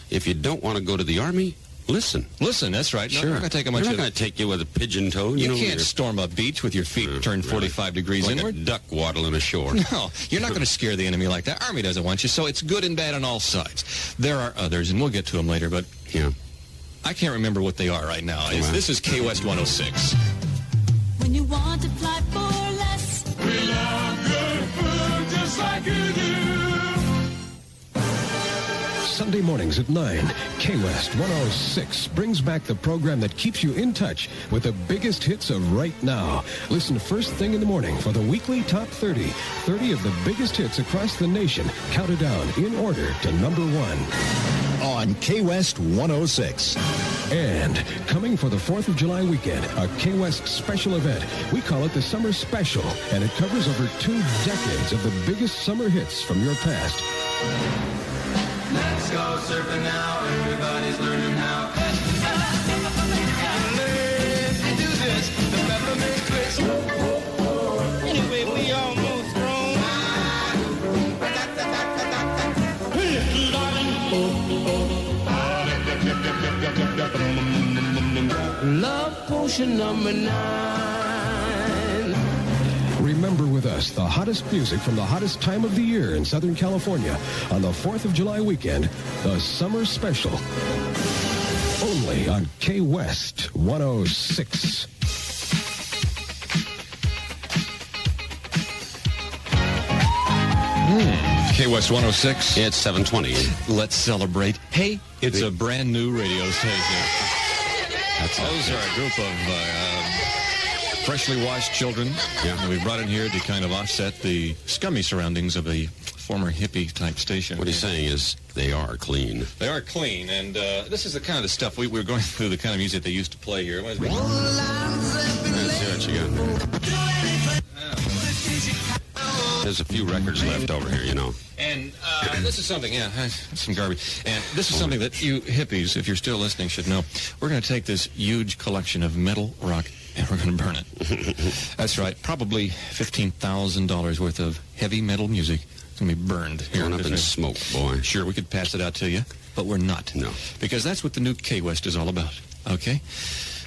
If you don't want to go to the Army, listen. Listen, that's right. Sure. They're not going to take you with a pigeon toe. You can't storm a beach with your feet turned 45 degrees like inward. A duck waddling ashore. No, you're not going to scare the enemy like that. Army doesn't want you, so it's good and bad on all sides. There are others, and we'll get to them later, but I can't remember what they are right now. This is KWEST 106. When you want to fly for less, we love good food just like you do. Sunday mornings at 9, KWEST 106 brings back the program that keeps you in touch with the biggest hits of right now. Listen first thing in the morning for the weekly Top 30. 30 of the biggest hits across the nation, counted down in order to number 1. On KWEST 106. And coming for the 4th of July weekend, a KWEST special event. We call it the Summer Special, and it covers over 2 decades of the biggest summer hits from your past. Let's go surfing now, everybody's learning how. Let's do this, the peppermint twist. Anyway, we almost grown. Love potion number 9. Remember with us the hottest music from the hottest time of the year in Southern California on the 4th of July weekend, the Summer Special. Only on KWEST 106. KWEST 106. It's 7:20. Let's celebrate. Hey, it's a brand new radio station. Those are a group of freshly washed children that we brought in here to kind of offset the scummy surroundings of a former hippie-type station. What he's saying is they are clean. They are clean, and this is the kind of stuff we're going through, the kind of music they used to play here. Let's see what you got. There's a few records left over here, you know. And this is something, some garbage. And this is something that you hippies, if you're still listening, should know. We're going to take this huge collection of metal rock and we're going to burn it. That's right. Probably $15,000 worth of heavy metal music is going to be burned here. Going up in smoke, boy. Sure, we could pass it out to you, but we're not. No. Because that's what the new KWEST is all about. Okay?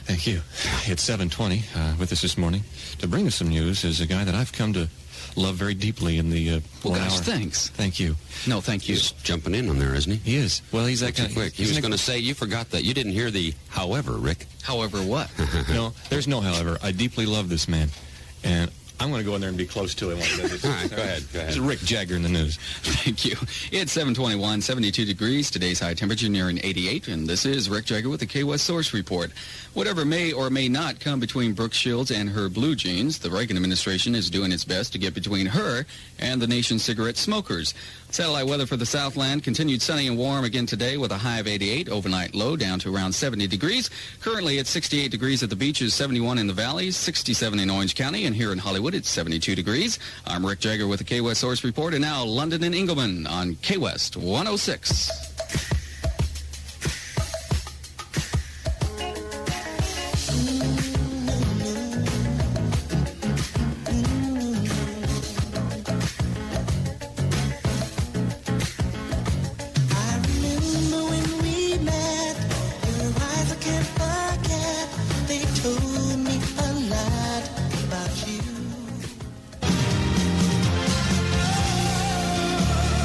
Thank you. It's 7:20. With us this morning to bring us some news is a guy that I've come to love very deeply in the Well, gosh, hour. thanks. Thank you. No, thank you. He's jumping in on there, isn't he? He is. Well, he's that kind of... quick. He was going to say, you forgot that. You didn't hear the however, Rick. However what? No, there's no however. I deeply love this man. And I'm going to go in there and be close to him. All right, go ahead. This is Rick Jagger in the news. Thank you. It's 7:21, 72 degrees. Today's high temperature nearing 88. And this is Rick Jagger with the KWEST Source Report. Whatever may or may not come between Brooke Shields and her blue jeans, the Reagan administration is doing its best to get between her and the nation's cigarette smokers. Satellite weather for the Southland continued sunny and warm again today with a high of 88. Overnight low down to around 70 degrees. Currently it's 68 degrees at the beaches, 71 in the valleys, 67 in Orange County, and here in Hollywood it's 72 degrees. I'm Rick Jagger with the KWEST Source Report, and now London and Engelman on KWEST 106.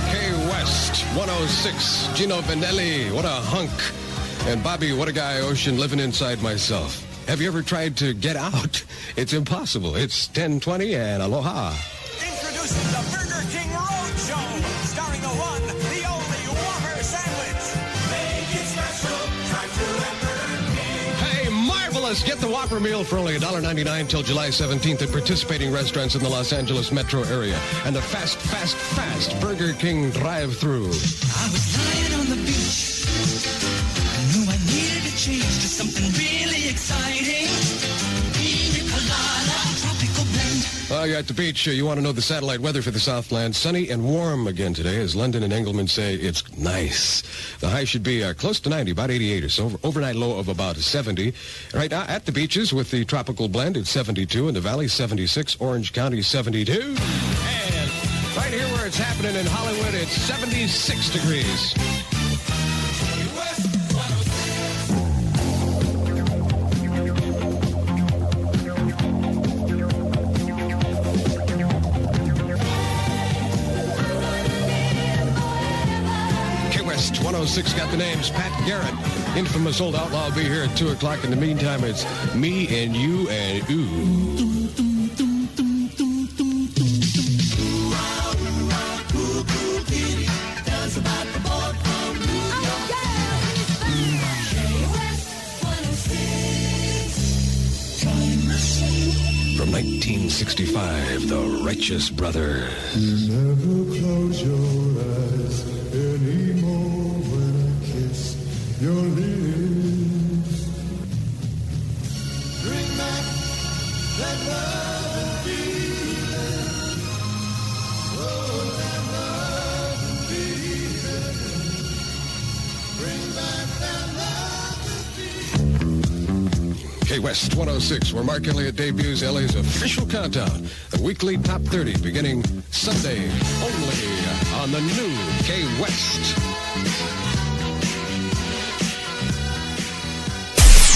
KWEST 106, Gino Vanelli, what a hunk. And Bobby, what a guy, Ocean, living inside myself. Have you ever tried to get out? It's impossible. It's 10:20 and aloha. Introducing the Burger King Road Show, starring the one, the only Whopper sandwich. Make it special, drive-thru at Burger King. Hey, marvelous! Get the Whopper meal for only $1.99 till July 17th at participating restaurants in the Los Angeles metro area. And the fast Burger King drive-thru. I was lying on the beach. I knew I needed to change to something really exciting. Pina colada, tropical blend. Well, you're at the beach. You want to know the satellite weather for the Southland. Sunny and warm again today, as London and Engelman say it's nice. The high should be close to 90, about 88 or so. Overnight low of about 70. Right now at the beaches with the tropical blend, it's 72. In the valley, 76. Orange County, 72. And right here where it's happening in Hollywood, it's 76 degrees. KWEST 106 got the names. Pat Garrett, infamous old outlaw, will be here at 2 o'clock. In the meantime, it's me and you and ooh. From 1965, The Righteous Brothers. Never close your eyes anymore when I kiss your lips. Bring back that love and feeling. Oh, that love and feeling. Bring back that love and feeling. KWEST 106, where Mark Elliott debuts LA's official countdown. The weekly top 30 beginning Sunday only on the new KWEST.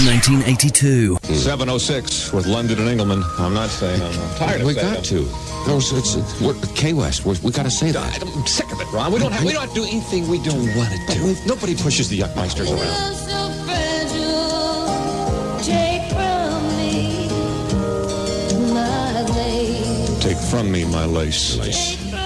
1982. 706 with London and Engelman. I'm not saying I'm tired of We saying got to. No, we're KWEST. We got to say that. I'm sick of it, Ron. We don't have to do anything we don't want to do. Nobody pushes the Yuckmeisters around. Take from me my lace.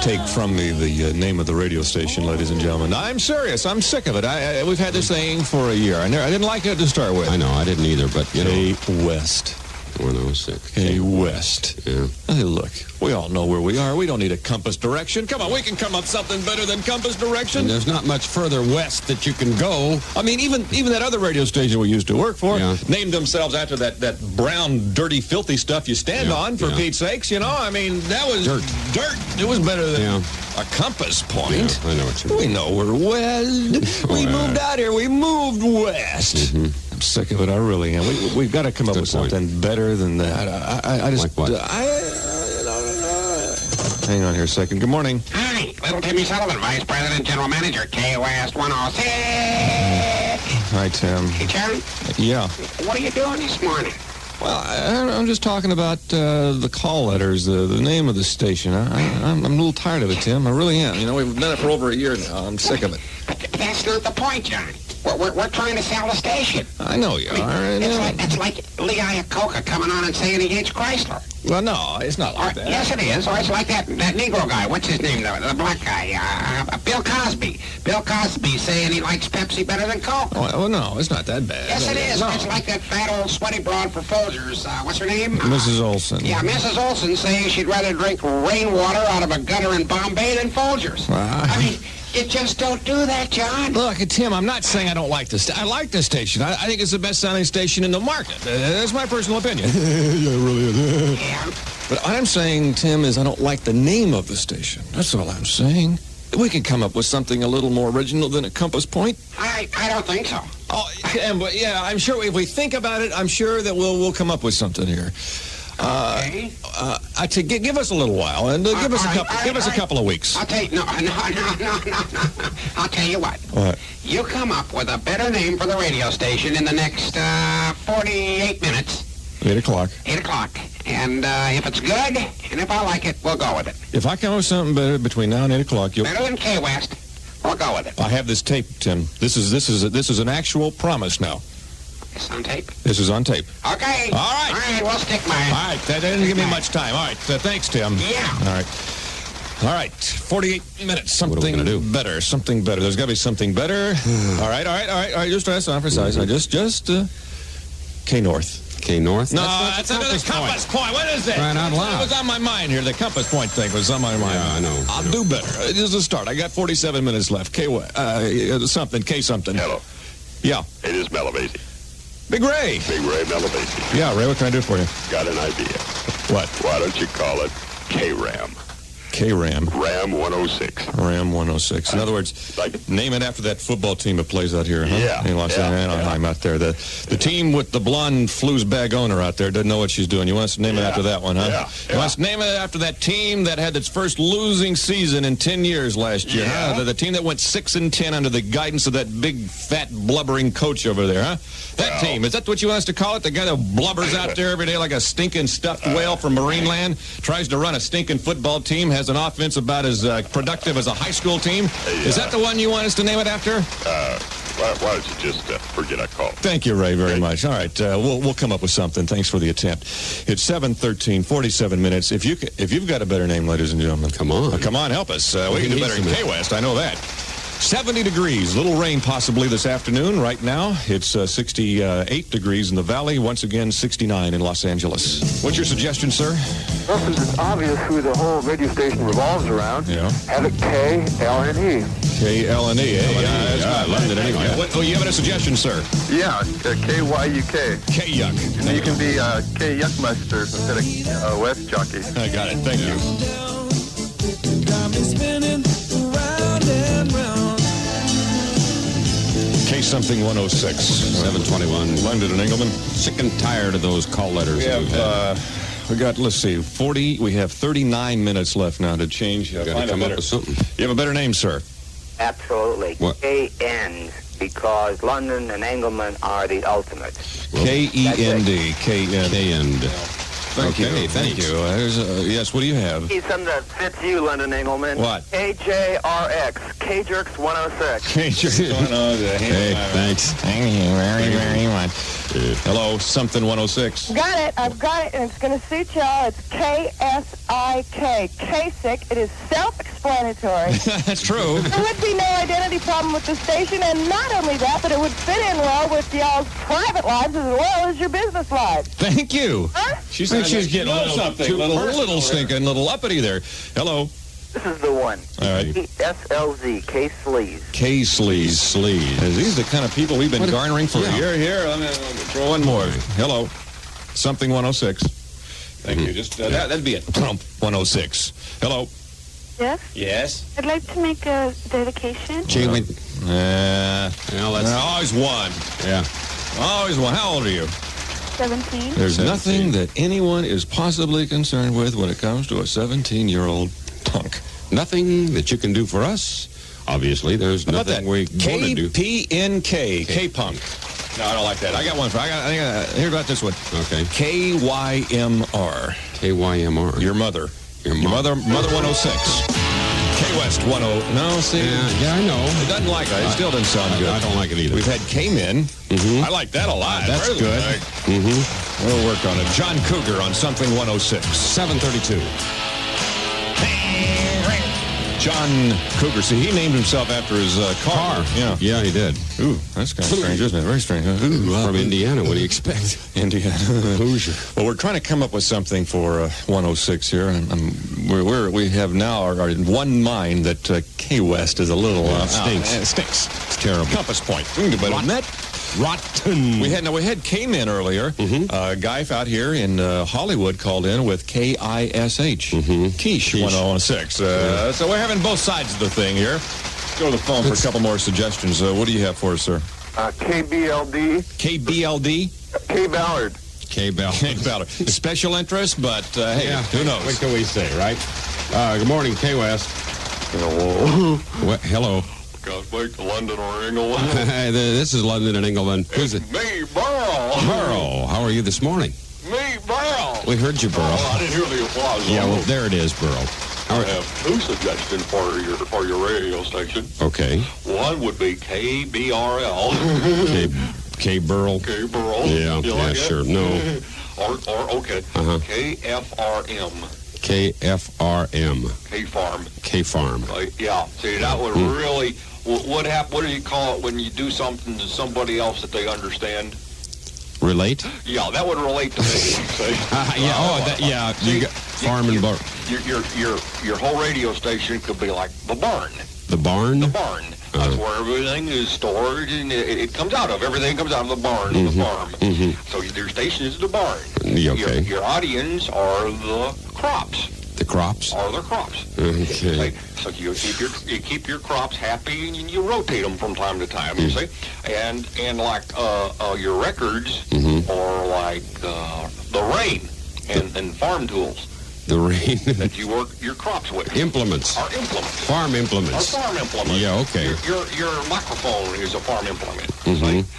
Take from me the name of the radio station, ladies and gentlemen. I'm serious. I'm sick of it. We've had this thing for a year. I didn't like it to start with. I know. I didn't either, but, you know. KWEST. 106. KWEST. Yeah. Hey, look. We all know where we are. We don't need a compass direction. Come on, we can come up something better than compass direction. And there's not much further west that you can go. I mean, even that other radio station we used to work for named themselves after that brown, dirty, filthy stuff you stand on, for Pete's sakes. You know, I mean, that was dirt. It was better than a compass point. Yeah, I know what you mean. We know we're west. We moved out here. We moved west. Mm-hmm. I'm sick of it. I really am. We've got to come up with something better than that. I just... Like what? Hang on here a second. Good morning. Hi, Little Timmy Sullivan, Vice President, General Manager, KWEST 106. Hi, Tim. Hey, Tim. Yeah. What are you doing this morning? Well, I'm just talking about the call letters, the name of the station. I'm a little tired of it, Tim. I really am. You know, we've done it for over a year now. I'm sick of it. But that's not the point, John. We're trying to sell the station. I know you are. It's like Lee Iacocca coming on and saying he hates Chrysler. Well, no, it's not like that. Yes, it is. Or it's like that Negro guy. What's his name, the black guy? Bill Cosby. Bill Cosby saying he likes Pepsi better than Coke. Oh, no, it's not that bad. Yes, it is. No. It's like that fat old sweaty broad for Folgers. What's her name? Mrs. Olson. Yeah, Mrs. Olson saying she'd rather drink rainwater out of a gutter in Bombay than Folgers. I mean, you just don't do that, John. Look, Tim, I'm not saying I don't like this. I like this station. I think it's the best-sounding station in the market. That's my personal opinion. Yeah, it really is. Yeah. But what I'm saying, Tim, is I don't like the name of the station. That's all I'm saying. We can come up with something a little more original than a compass point. I don't think so. Oh, but yeah, I'm sure if we think about it, I'm sure that we'll come up with something here. Okay. Give us a little while, and give us a couple of weeks. I'll tell you, no. I'll tell you what. What? You come up with a better name for the radio station in the next 48 minutes. 8 o'clock. 8 o'clock. And if it's good, and if I like it, we'll go with it. If I come up with something better between now and 8 o'clock, you'll... Better than KWEST, we'll go with it. I have this tape, Tim. This is an actual promise now. It's on tape? This is on tape. Okay. All right. All right, we'll stick mine. All right, that didn't give me much time. All right, thanks, Tim. Yeah. All right, 48 minutes, something What are we gonna do? better, something better. There's got to be something better. All right, just rest on precise. Just K-North. K-North? No, that's another compass point. What is that? Right out loud. That was on my mind here. The compass point thing was on my mind. Yeah, I know. I'll do better. This is a start. I got 47 minutes left. K something. Hello. Yeah. It is Malavasi. Big Ray. Big Ray Malavasi. Yeah, Ray, what can I do for you? Got an idea. What? Why don't you call it K-Ram? K-Ram. Ram 106. Ram 106. In other words, name it after that football team that plays out here, huh? Yeah. In Los Anaheim out there. The team with the blonde flues bag owner out there doesn't know what she's doing. You want us to name it after that one, huh? Yeah. You want us to name it after that team that had its first losing season in 10 years last year, huh? The team that went 6-10 under the guidance of that big, fat, blubbering coach over there, huh? That team. Is that what you want us to call it? The guy that blubbers out there every day like a stinking stuffed whale from Marineland, tries to run a stinking football team, has an offense about as productive as a high school team? Is that the one you want us to name it after? Why don't you just forget I called? Thank you, Ray, very much. All right, we'll come up with something. Thanks for the attempt. It's 7:13, 47 minutes. If you've got a better name, ladies and gentlemen, come on. Come on, help us. We can do better in K-West. I know that. 70 degrees. Little rain possibly this afternoon. Right now, it's 68 degrees in the valley. Once again, 69 in Los Angeles. What's your suggestion, sir? Well, since it's obvious who the whole radio station revolves around, have it K-L-N-E. K-L-N-E, I loved it anyway. You have a suggestion, sir? Yeah, K-Y-U-K. K-Yuck. And you can be K-Yuckmeister instead of West Jockey. I got it. Thank you. K-something 106. 721. London and Engelman. Sick and tired of those call letters. We got, let's see, 40. We have 39 minutes left now to change. Got to come up with something. You have a better name, sir? Absolutely. What? K-N, because London and Engelman are the ultimate. K-E-N-D. K-N. K-N. Thank you. Yes, what do you have? He's something that fits you, London Engelman. What? K-J-R-X. K-Jerks 106. K-Jerks 106. Hey, thanks. Thank you very, very much. Hello, something 106. Got it. I've got it, and it's going to suit y'all. It's K-S-I-K. K-Sick. It is self-explanatory. That's true. There would be no identity problem with the station, and not only that, but it would fit in well with y'all's private lives as well as your business lives. Thank you. Huh? She's getting a little stinking, little uppity there. Hello. This is the one. All right. K-S-L-Z. K-Sleaze. K-Sleaze. These are the kind of people we've been garnering for a year. Here, let me throw one more. Hello. Something 106. Thank you. Just that'd be it. Trump 106. Hello. Yes? Yes? I'd like to make a dedication. Always one. Yeah. Always one. How old are you? 17. There's nothing that anyone is possibly concerned with when it comes to a 17-year-old punk. Nothing that you can do for us. Obviously, there's nothing we want to do. K-P-N-K. K-Punk. No, I don't like that. I got one for. Here about this one. Okay. KYMR. KYMR. Your mother. Your mother 106. KWEST 10. No, see? Yeah, I know. It doesn't like it. It still doesn't sound good. I don't like it either. We've had K-Men. Mm-hmm. I like that a lot. That's really good. Mm-hmm. We'll work on it. John Cougar on something 106. 732. John Cougar. See, he named himself after his car. Yeah, he did. Ooh, that's kind of strange, isn't it? Very strange. Ooh, from Indiana. What do you expect? Indiana. Hoosier. Well, we're trying to come up with something for 106 here, and we have now our one mind that KWEST is a little stinks. It stinks. It's terrible. Compass point. We can do better than that. Rotten. We had K-Men earlier. A guy out here in Hollywood called in with KISH. Quiche 106. So we're having both sides of the thing here. Let's go to the phone for a couple more suggestions. What do you have for us, sir? KBLD. KBLD? K Ballard. K Ballard. Special interest, but hey, who knows? What can we say, right? Good morning, KWEST. Hello. Hello. Got back to London or England? This is London and England. Who's it? Me, Burl. Burl. How are you this morning? Me, Burl. We heard you, Burl. Oh, I didn't hear the applause. Yeah, well, there it is, Burl. I have two suggestions for your radio station. Okay. One would be KBRL. K Burl. K Burl. Yeah, you like sure. No. Or okay. KFRM. KFRM. K-Farm. K-Farm. Yeah. See, that would really... What do you call it when you do something to somebody else that they understand? Relate? Yeah, that would relate to me. See? You got farm and barn. Your whole radio station could be like the barn. The barn? The barn. That's where everything is stored, and it comes out of. Everything comes out of the barn, the farm. So your station is the barn. Okay. Your audience are the crops. The crops? Are the crops. Okay. So you keep your crops happy, and you rotate them from time to time. You see, and like your records are like the rain and farm tools. The rain that you work your crops with. Implements. Are implements. Farm implements. Are farm implements. Yeah, okay. Your microphone is a farm implement.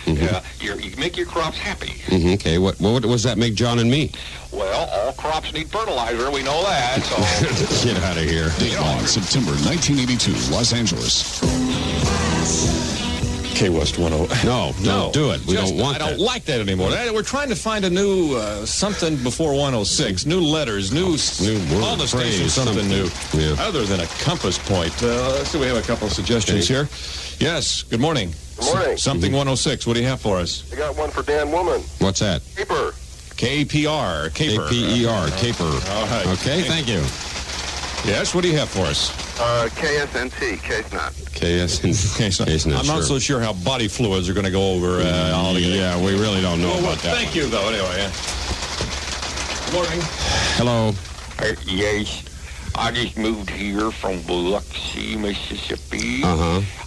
Yeah, you make your crops happy. Okay, what does that make John and me? Well, all crops need fertilizer. We know that. So get out of here. Dateline, September 1982, Los Angeles. KWEST 10. No, don't do it. We don't want that. I don't like that anymore. We're trying to find a new something before 106. New letters, new word, all the stations, something new. Yeah. Other than a compass point. Let's see, we have a couple of suggestions here. Yes, good morning. Good morning. Something 106. What do you have for us? I got one for Dan Woman. What's that? Caper. KPR. Caper. KPER. Caper. All right. Okay, thank you. Yes, what do you have for us? KSNT, Case Not. Case Not. I'm not so sure how body fluids are going to go over all together. Yeah, we really don't know about that. Thank you, though, anyway. Good morning. Hello. Yes, I just moved here from Biloxi, Mississippi.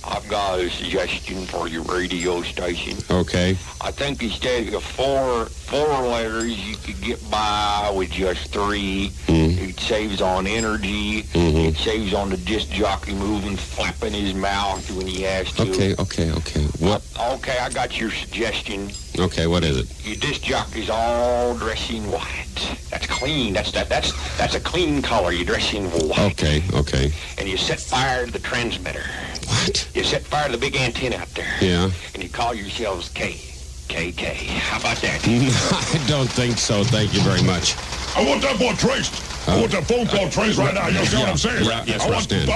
I've got a suggestion for your radio station. Okay. I think instead of four letters, you could get by with just three. It saves on energy. It saves on the disc jockey moving, flapping his mouth when he has to. Okay. What? Okay, I got your suggestion. Okay, what is it? Your disc jockey's all dressing white. That's clean. That's a clean color. You're dressing white. Okay. And you set fire to the transmitter. What? You set fire to the big antenna out there. Yeah. And you call yourselves KK. How about that? I don't think so. Thank you very much. I want that boy traced. I want that phone call traced right now. You see what I'm saying? Yes, I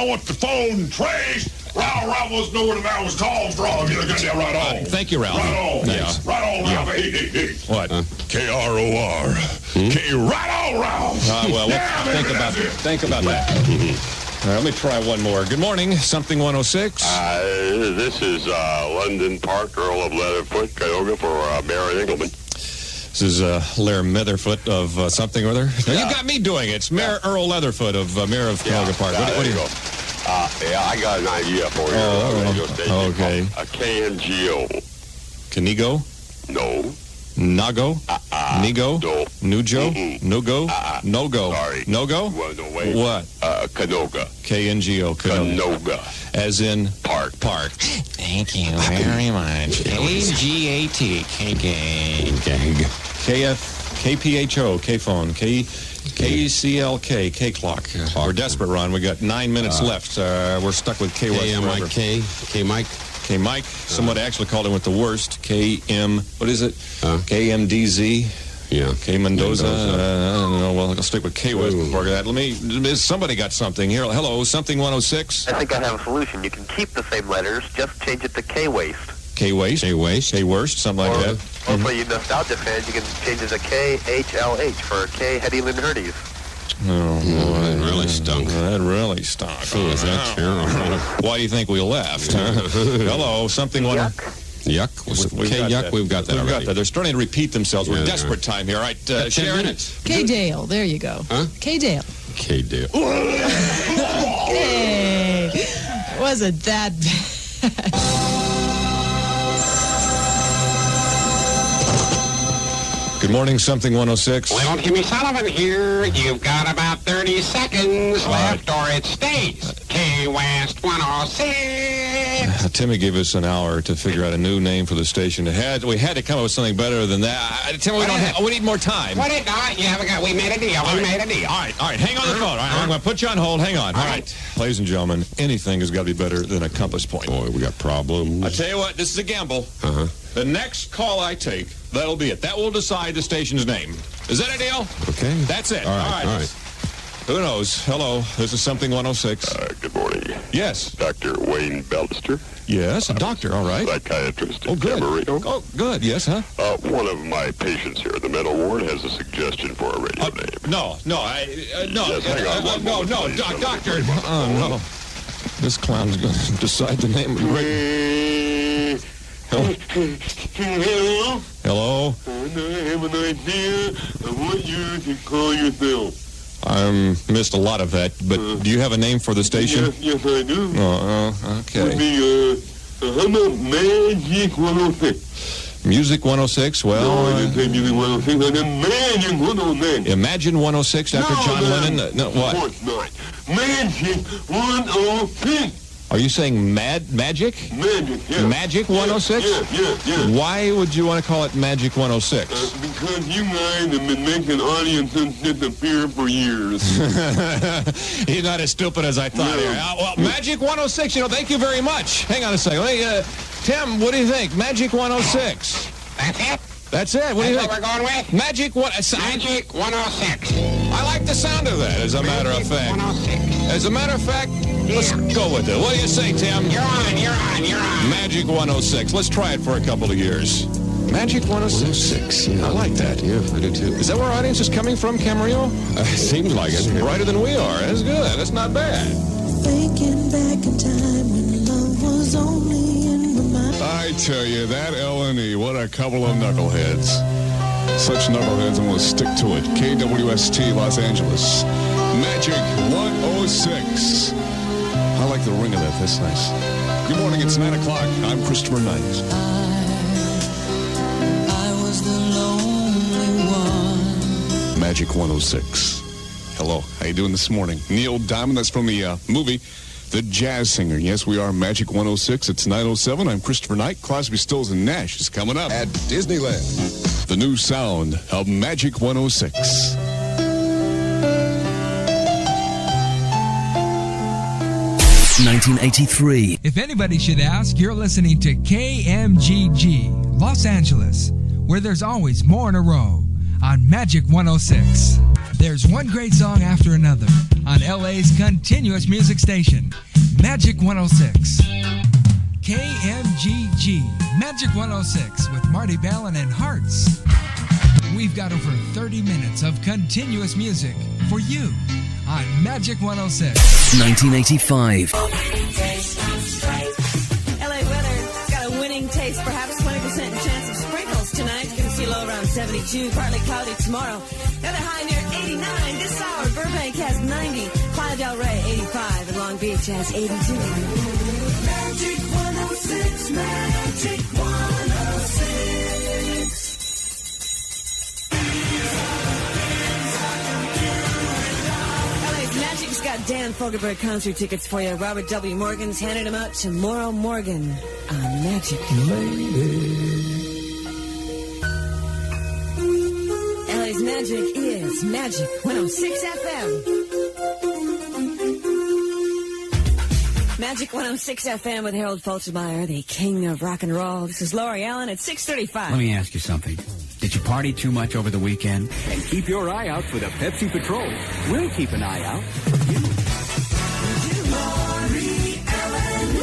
want the phone traced. Ralph wants to know where the man was called from. You got that right on. Thank you, Ralph. Right on. Yeah. Right on, Ralph. Hey. What? KROR. Right on, Ralph. Well, think about that. All right, let me try one more. Good morning, something 106. This is London Park, Earl of Leatherfoot, Cuyahoga for Mary Engelman. This is Lair Mitherfoot of something or other. No, you got me doing it. It's Mayor Earl Leatherfoot of Mayor of Cuyahoga Park. What do you go? I got an idea for you. Radio station. Okay. A KNGO. Kanigo? No. Nago? Nigo? No. Nujo? Nugo? No-go. Sorry. No-go? Well, no, wait. What? Canoga. K-N-G-O. Canoga. As in? Park. Thank you very much. K-G-A-T. K-Gang. K-P-H-O. K-phone. K-C-L-K. K-clock. We're desperate, Ron. We got 9 minutes left. We're stuck with K-West forever. K-Mike. K-Mike. Somebody actually called him with the worst. K-M. What is it? K-M-D-Z. Yeah. K Mendoza. I don't know. Well, I'll stick with K-West before that. Somebody got something here. Hello, something 106. I think I have a solution. You can keep the same letters, just change it to K-Waste. K-Waste. K-Worst, something like that. Or for you nostalgia fans, you can change it to K-H-L-H for K. Hetty Lynn Hurdy's. Oh, that really stunk. That really stunk. Oh, is that terrible? Why do you think we left? Hello, something... Yuck. K-Yuck, we've got that already. They're starting to repeat themselves. We're desperate time here. All right, Sharon. K-Dale, there you go. Huh? K-Dale. K-Dale. Hey, wasn't that bad? Good morning, something 106. Well, Timmy Sullivan here. You've got about 30 seconds left, or it stays. K-West 106. Timmy gave us an hour to figure out a new name for the station. We had to come up with something better than that. Timmy, we need more time. What it not? We made a deal. We made a deal. All right. Hang on the phone. All right, I'm going to put you on hold. Hang on. All right. Ladies and gentlemen, anything has got to be better than a compass point. Boy, we got problems. I tell you what, this is a gamble. Uh-huh. The next call I take, that'll be it. That will decide the station's name. Is that a deal? Okay. That's it. All right. Who knows? Hello, this is something 106. Good morning. Yes. Dr. Wayne Bellister. Yes, a doctor, all right. Psychiatrist. Oh, good. Camarillo. Oh, good. Yes, huh? One of my patients here at the mental ward has a suggestion for a radio name. No. Just hang on one moment, please. Doctor. Oh, no. This clown's going to decide the name of the radio. Hello? I have an idea of what you should call yourself. I missed a lot of that, but do you have a name for the station? Yes, I do. Okay. It would be, how about Magic 106? Music 106? Well... No, I didn't say Music 106. I said Magic 106. Imagine 106 after John Lennon? No, what? Of course not. Magic 106. Are you saying Magic? Magic, yeah. Magic 106? Yeah. Why would you want to call it Magic 106? Because you guys have been making audiences disappear for years. He's not as stupid as I thought here. Well, Magic 106, thank you very much. Hang on a second. Hey, Tim, what do you think? Magic 106. That's it? That's it. What do you think? That's what we're going with? Magic 106. I like the sound of that, as a matter of fact. 106. As a matter of fact, let's go with it. What do you say, Tim? You're on. Magic 106. Let's try it for a couple of years. Magic 106. Yeah. I like that. Yeah, I do too. Is that where our audience is coming from, Camarillo? Seems like it. Brighter than we are. That's good. That's not bad. Thinking back in time when love was only in my mind. I tell you, that L&E, what a couple of knuckleheads. Such knuckleheads, I'm going to stick to it. KWST, Los Angeles. Magic 106. I like the ring of that. That's nice. Good morning. It's 9 o'clock. I'm Christopher Knight. I was the lonely one. Magic 106. Hello. How you doing this morning? Neil Diamond, that's from the movie The Jazz Singer. Yes, we are Magic 106. It's 9:07. I'm Christopher Knight. Crosby, Stills, and Nash is coming up. At Disneyland. The new sound of Magic 106. ...1983. If anybody should ask, you're listening to KMGG, Los Angeles, where there's always more in a row on Magic 106. There's one great song after another on LA's continuous music station, Magic 106. KMGG, Magic 106 with Marty Ballin and Hearts. We've got over 30 minutes of continuous music for you on Magic 106. 1985. LA weather got a winning taste, perhaps 20% chance of sprinkles tonight. Going to see low around 72, partly cloudy tomorrow. Another high near 89 this hour. Burbank has 90, Playa del Rey 85, and Long Beach has 82. Magic 106, Magic 106. Dan Fogelberg concert tickets for you. Robert W. Morgan's handed them out to Morrow Morgan on Magic. LA's Magic is Magic 106 FM. Magic 106 FM with Harold Faltermeyer, the king of rock and roll. This is Lori Allen at 6:35. Let me ask you something. Did you party too much over the weekend? And keep your eye out for the Pepsi Patrol. We'll keep an eye out for you. Lori Allen,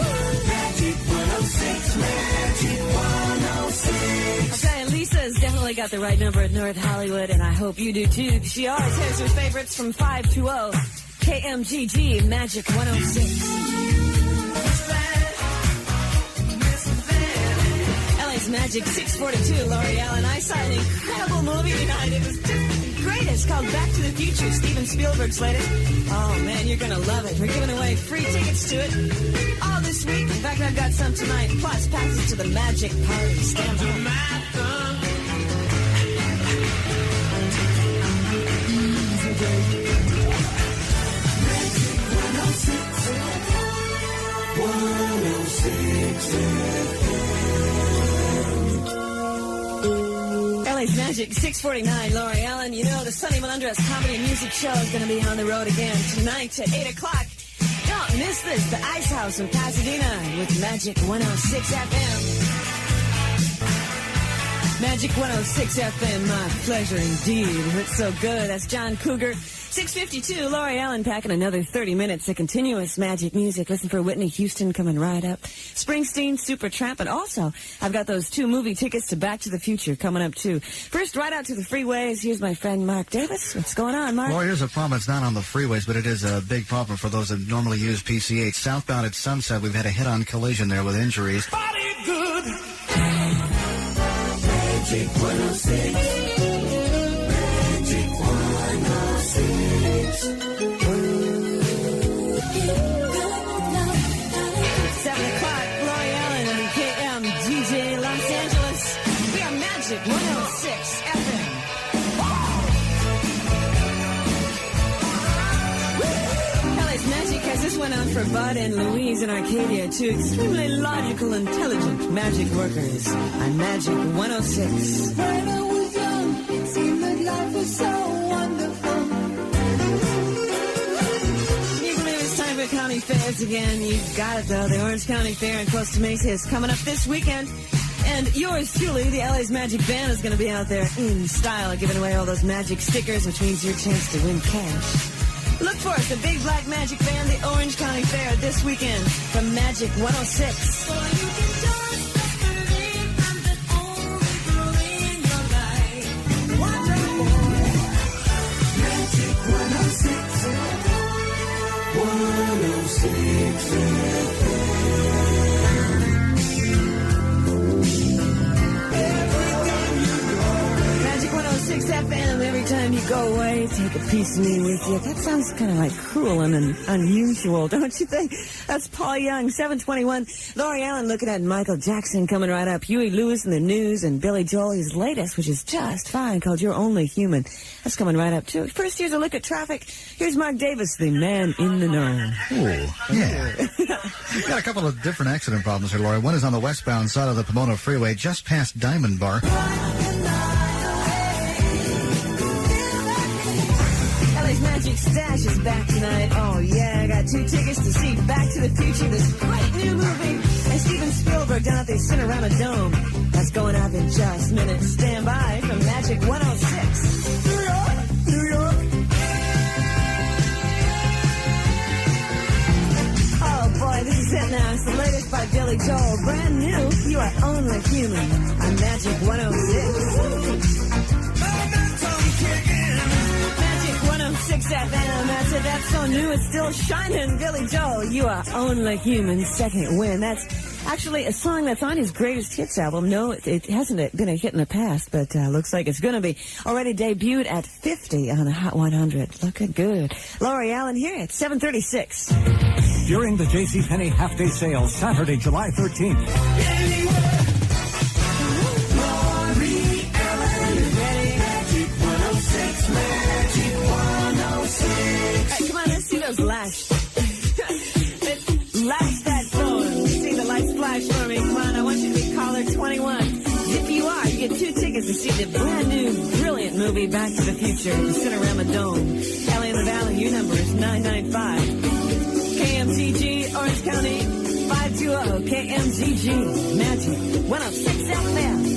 Magic 106, Magic 106. I'll tell you, Lisa's definitely got the right number at North Hollywood, and I hope you do too. She always has her favorites from 5 to 0. KMGG, Magic 106. LA's Magic 642, Lori Allen. I saw an incredible movie tonight. It was just the greatest, called Back to the Future, Steven Spielberg's latest. Oh, man, you're going to love it. We're giving away free tickets to it all this week. In fact, I've got some tonight, plus passes to the Magic Party. Stand by. LA's Magic 649, Lori Allen. You know, the Sonny Melendrez Comedy and Music Show is going to be on the road again tonight at 8 o'clock. Don't miss this. The Ice House in Pasadena with Magic 106 FM. Magic 106 FM, my pleasure indeed. It's so good. That's John Cougar. 6:52, Lori Allen packing another 30 minutes of continuous magic music. Listen for Whitney Houston coming right up. Springsteen, Supertramp, and also I've got those 2 movie tickets to Back to the Future coming up too. First, right out to the freeways, here's my friend Mark Davis. What's going on, Mark? Well, here's a problem. It's not on the freeways, but it is a big problem for those that normally use PCH. Southbound at Sunset, we've had a head-on collision there with injuries. Body good. Magic 106. Magic 106. 7 o'clock, Lori Allen on KMGJ Los Angeles. We are Magic 106 FM. LA's Magic has this one on for Bud and Louise in Arcadia, two extremely logical, intelligent magic workers on Magic 106. When I was young, it seemed that life was so wonderful. You believe it's time for county fairs again? You got it, though. The Orange County Fair in Costa Mesa is coming up this weekend. And yours truly, the LA's Magic Band, is going to be out there in style, giving away all those magic stickers, which means your chance to win cash. Look for us, the Big Black Magic Band, the Orange County Fair this weekend from Magic 106. Magic 106. 106 FM, every time you go away, take a piece of me with you. That sounds kind of like cruel and unusual, don't you think? That's Paul Young, 721. Lori Allen looking at Michael Jackson coming right up. Huey Lewis in the news, and Billy Joel, his latest, which is just fine, called You're Only Human. That's coming right up, too. First, here's a look at traffic. Here's Mark Davis, the man in the know. Ooh, yeah. We've got a couple of different accident problems here, Lori. One is on the westbound side of the Pomona Freeway, just past Diamond Bar. LA's Magic Stash is back tonight. Oh, yeah, I got 2 tickets to see Back to the Future, this great new movie. And Steven Spielberg down at the Cinerama Dome. That's going up in just minutes. Stand by from Magic 106. New York, New York. Oh, boy, this is it now. It's the latest by Billy Joel. Brand new, You Are Only Human on Magic 106. 106 FM, that's it. That's so new, it's still shining. Billy Joel, You Are Only Human, second win. That's actually a song that's on his greatest hits album. No, it hasn't been a hit in the past, but looks like it's going to be. Already debuted at 50 on the Hot 100. Looking good. Lori Allen here at 7:36. During the JCPenney half-day sale, Saturday, July 13th. those lights. Lash that phone. See the lights flash for me. Come on, I want you to be caller 21. If you are, you get 2 tickets to see the brand new, brilliant movie Back to the Future. The Cinerama Dome. Alley in the Valley, your number is 995. KMZG, Orange County, 520. KMZG, Magic 106 FM.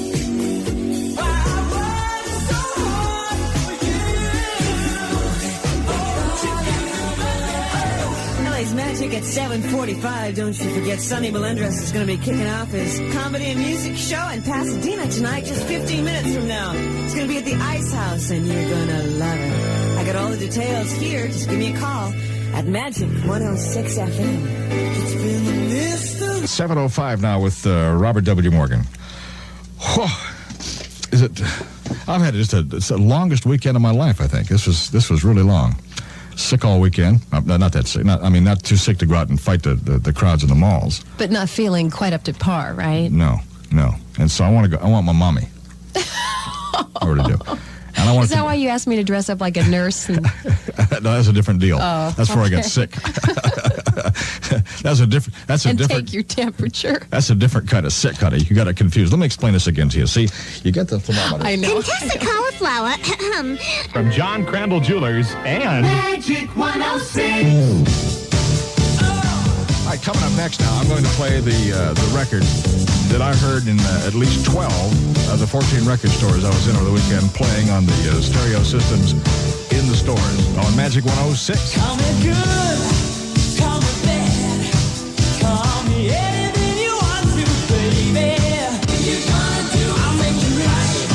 LA's Magic at 7:45. Don't you forget, Sonny Melendres is going to be kicking off his comedy and music show in Pasadena tonight, just 15 minutes from now. It's going to be at the Ice House, and you're going to love it. I got all the details here. Just give me a call at Magic 106 FM. It's been a list of 7:05 now with Robert W. Morgan. Whew. Is it? I've had it's the longest weekend of my life. I think this was really long. Sick all weekend. Not that sick. Not too sick to go out and fight the crowds in the malls. But not feeling quite up to par, right? No. And so I want to go. I want my mommy. Or to do. And I want Is that why you asked me to dress up like a nurse? No, that's a different deal. Oh, that's where I got sick. That's a different. Take your temperature. That's a different kind of sick, honey. You got it confused. Let me explain this again to you. See, you get the thermometer. I know. Contessa cauliflower. From John Crandall Jewelers and Magic 106. All right, coming up next now, I'm going to play the record that I heard in at least 12 of the 14 record stores I was in over the weekend, playing on the stereo systems in the stores on Magic 106. Call me good, call me bad, call me anything you want to, baby. If you're gonna do, I'll make you right.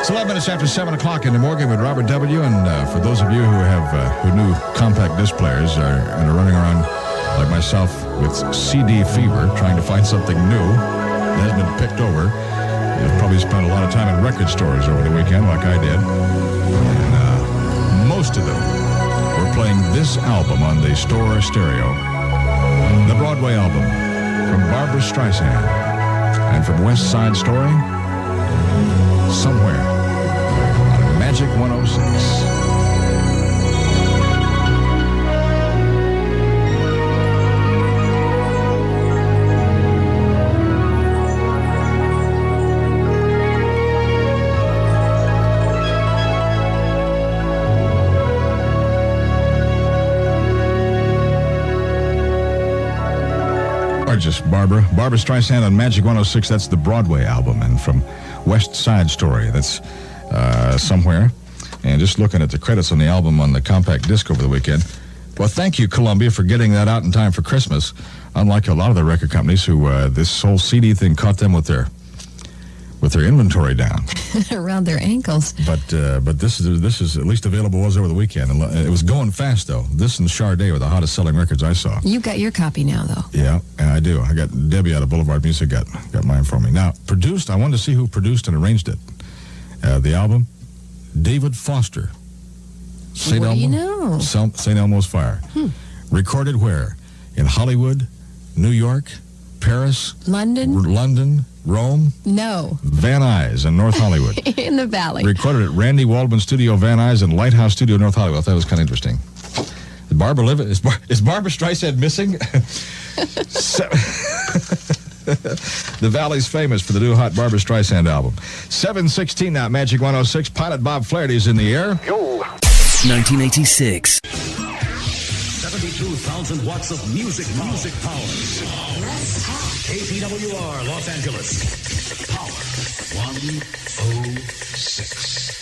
It's 11 minutes after 7 o'clock in the morning with Robert W. And for those of you who knew compact disc players and are running around like myself with CD fever, trying to find something new that has been picked over, you've probably spent a lot of time in record stores over the weekend, like I did. And most of them were playing this album on the store stereo, the Broadway album from Barbra Streisand and from West Side Story, Somewhere on Magic 106. Just Barbra Streisand on Magic 106. That's the Broadway album, and from West Side Story, that's Somewhere. And just looking at the credits on the album on the compact disc over the weekend. Well, thank you, Columbia, for getting that out in time for Christmas. Unlike a lot of the record companies who this whole CD thing caught them with their inventory down. Around their ankles. But this is at least available was over the weekend. It was going fast, though. This and Sade were the hottest selling records I saw. You got your copy now, though. Yeah, I do. I got Debbie out of Boulevard Music got mine for me. Now, produced, I wanted to see who produced and arranged it. The album, David Foster. St. What do you know? St. Elmo's Fire. Recorded where? In Hollywood, New York, Paris, London, Rome? No. Van Nuys in North Hollywood. In the Valley. Recorded at Randy Waldman Studio, Van Nuys, and Lighthouse Studio, North Hollywood. I thought that was kind of interesting. Is Barbra Streisand missing? The Valley's famous for the new hot Barbra Streisand album. 7:16 now, Magic 106. Pilot Bob Flaherty's in the air. Yo. 1986. 72,000 watts of music power. KPWR Los Angeles. Power 106.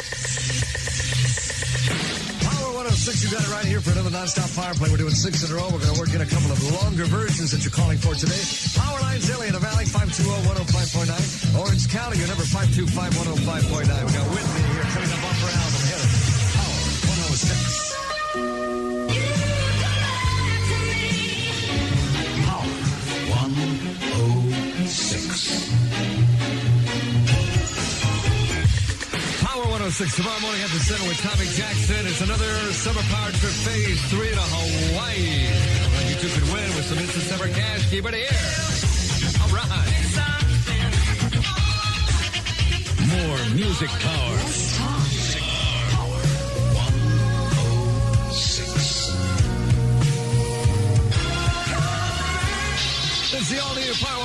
Power 106, you got it right here for another nonstop power play. We're doing 6 in a row. We're going to work in a couple of longer versions that you're calling for today. Power lines, Illy in the Valley, 520-105.9. Orange County, your number 525-105.9. We got Whitney here coming up off her album. Here, Power 106. Power 106. Power 106 tomorrow morning at the center with Tommy Jackson. It's another summer power trip phase 3 to Hawaii. Well, you two could win with some instant summer cash. Keep it here. All right. More music power.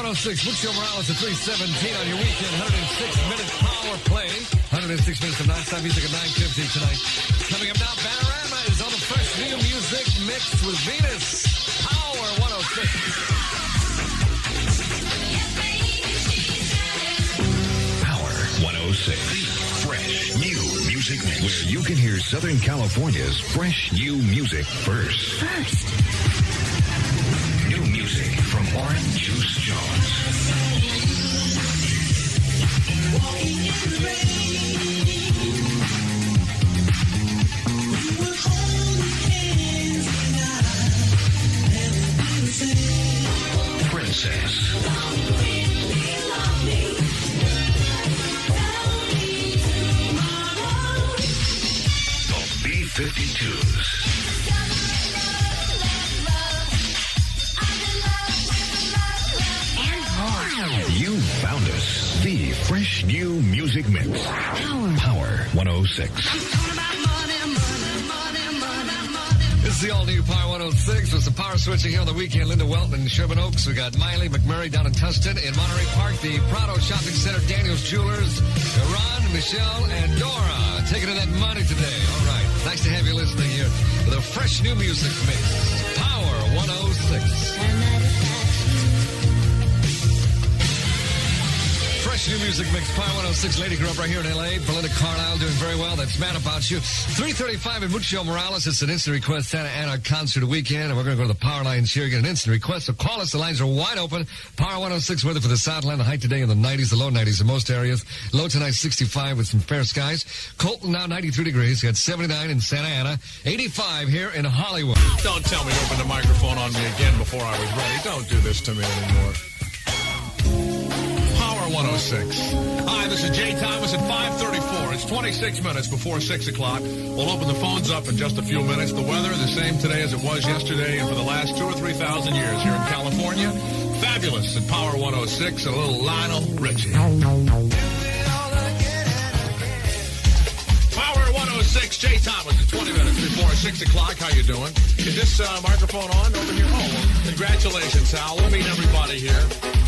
106. Mucho Morales at 317 on your weekend. 106-minute power play. 106 minutes of nonstop music at 9:50 tonight. Coming up now, Panorama is on the fresh new music mixed with Venus. Power 106. Power 106. Fresh new music mix. Where you can hear Southern California's fresh new music first. New music from Orange Juice Jones. Walking in the rain, we were holding hands tonight. Princess. The B-52s. You found us. The fresh new music mix. Power 106. This is the all-new Power 106 with some power switching here on the weekend. Linda Welton in Sherman Oaks. We got Miley McMurray down in Tustin. In Monterey Park, the Prado Shopping Center, Daniels Jewelers, Ron, Michelle, and Dora taking in that money today. All right. Nice to have you listening here to the fresh new music mix. Power 106. Fresh new music mix, Power 106. Lady grew up right here in L.A. Belinda Carlisle doing very well. That's Mad About You. 3:35 in Mucho Morales. It's an instant request Santa Ana concert weekend, and we're going to go to the power lines here. Get an instant request, so call us. The lines are wide open. Power 106 weather for the Southland. The high today in the 90s, the low 90s in most areas. Low tonight 65 with some fair skies. Colton now 93 degrees. Got 79 in Santa Ana. 85 here in Hollywood. Don't tell me to open the microphone on me again before I was ready. Don't do this to me anymore. Power 106. Hi, this is Jay Thomas at 5:34. It's 26 minutes before 6 o'clock. We'll open the phones up in just a few minutes. The weather the same today as it was yesterday and for the last 2,000 or 3,000 years here in California. Fabulous at Power 106. A little Lionel Richie. Power 106, Jay Thomas at 20 minutes before 6 o'clock. How you doing? Is this microphone on over here? Oh, well, congratulations, Hal. We'll meet everybody here.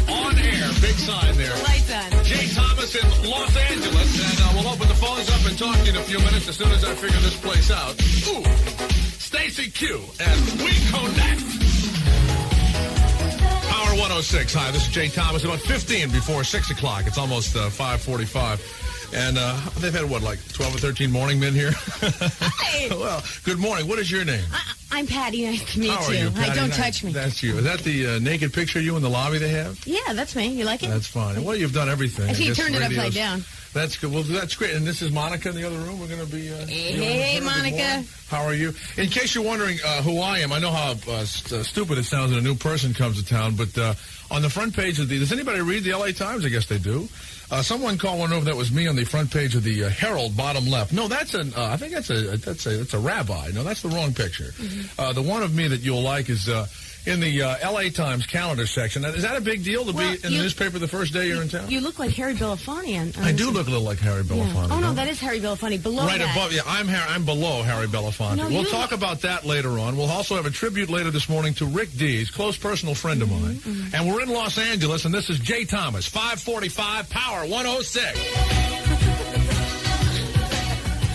On air, big sign there. Lights on. Jay Thomas in Los Angeles, and we'll open the phones up and talk to you in a few minutes as soon as I figure this place out. Ooh, Stacy Q, and we connect. Power 106. Hi, this is Jay Thomas. About 15 before 6 o'clock. It's almost 5:45. And they've had, what, like 12 or 13 morning men here? Hi. Well, good morning. What is your name? I'm Patty. Nice to meet How are you, Patty? Hi, don't Nice. touch me. That's you. Is that the naked picture of you in the lobby they have? Yeah, that's me. You like it? That's fine. Well, you've done everything. I see you guess turned it radios. upside down. That's good. Well, that's great. And this is Monica in the other room. We're going to be... Hey, Monica. How are you? In case you're wondering who I am, I know how stupid it sounds when a new person comes to town, but on the front page of the... Does anybody read the L.A. Times? I guess they do. Someone called one over that was me on the front page of the Herald, bottom left. No, that's an. I think that's a rabbi. No, that's the wrong picture. Mm-hmm. The one of me that you'll like is in the L.A. Times calendar section. Is that a big deal to be in the newspaper the first day you're in town? You look like Harry Belafonte. I do look a little like Harry Belafonte. Yeah. Oh no, that is Harry Belafonte. Below right that. above. Yeah, I'm below Harry Belafonte. No, we'll talk about that later on. We'll also have a tribute later this morning to Rick Dees, close personal friend of mine. Mm-hmm. And we're in Los Angeles, and this is Jay Thomas, 5:45, Power 106.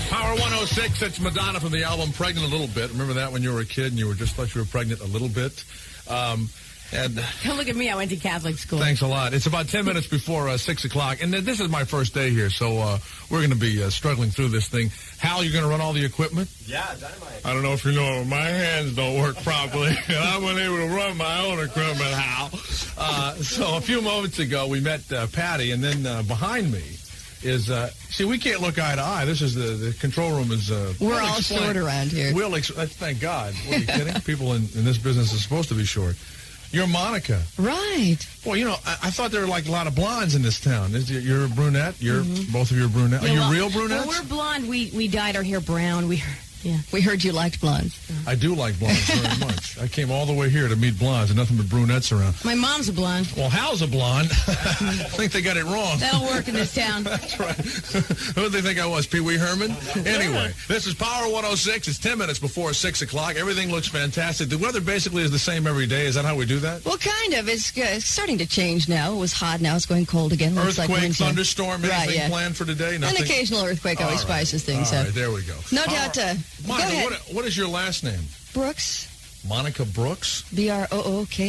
Power 106, it's Madonna from the album Pregnant a Little Bit. Remember that when you were a kid and you were just thought you were pregnant a little bit? And don't look at me. I went to Catholic school. Thanks a lot. It's about 10 minutes before 6 o'clock. And this is my first day here, so we're going to be struggling through this thing. Hal, you're going to run all the equipment? Yeah, dynamite. I don't know if you know, my hands don't work properly. And I'm unable to run my own equipment, Hal. So a few moments ago, we met Patty, and then behind me is, see, we can't look eye to eye. This is the control room is... We're all short around here. Thank God. What, are you kidding? People in this business are supposed to be short. You're Monica. Right. Well, you know, I thought there were like a lot of blondes in this town. You're a brunette. Both of you are brunette. Yeah, are you real brunettes? Well, we're blonde. We dyed our hair brown. Yeah. We heard you liked blondes. I do like blondes very much. I came all the way here to meet blondes and nothing but brunettes around. My mom's a blonde. Well, Hal's a blonde. I think they got it wrong. That'll work in this town. That's right. Who did they think I was, Pee Wee Herman? Anyway, this is Power 106. It's 10 minutes before 6 o'clock. Everything looks fantastic. The weather basically is the same every day. Is that how we do that? Well, kind of. It's starting to change now. It was hot. Now it's going cold again. Looks Earthquake, like winter. thunderstorm, anything planned for today? Nothing? An occasional earthquake always spices things up. up. All right, there we go. No doubt. Monica, go ahead. what is your last name? Brooks. Monica Brooks? Brooks.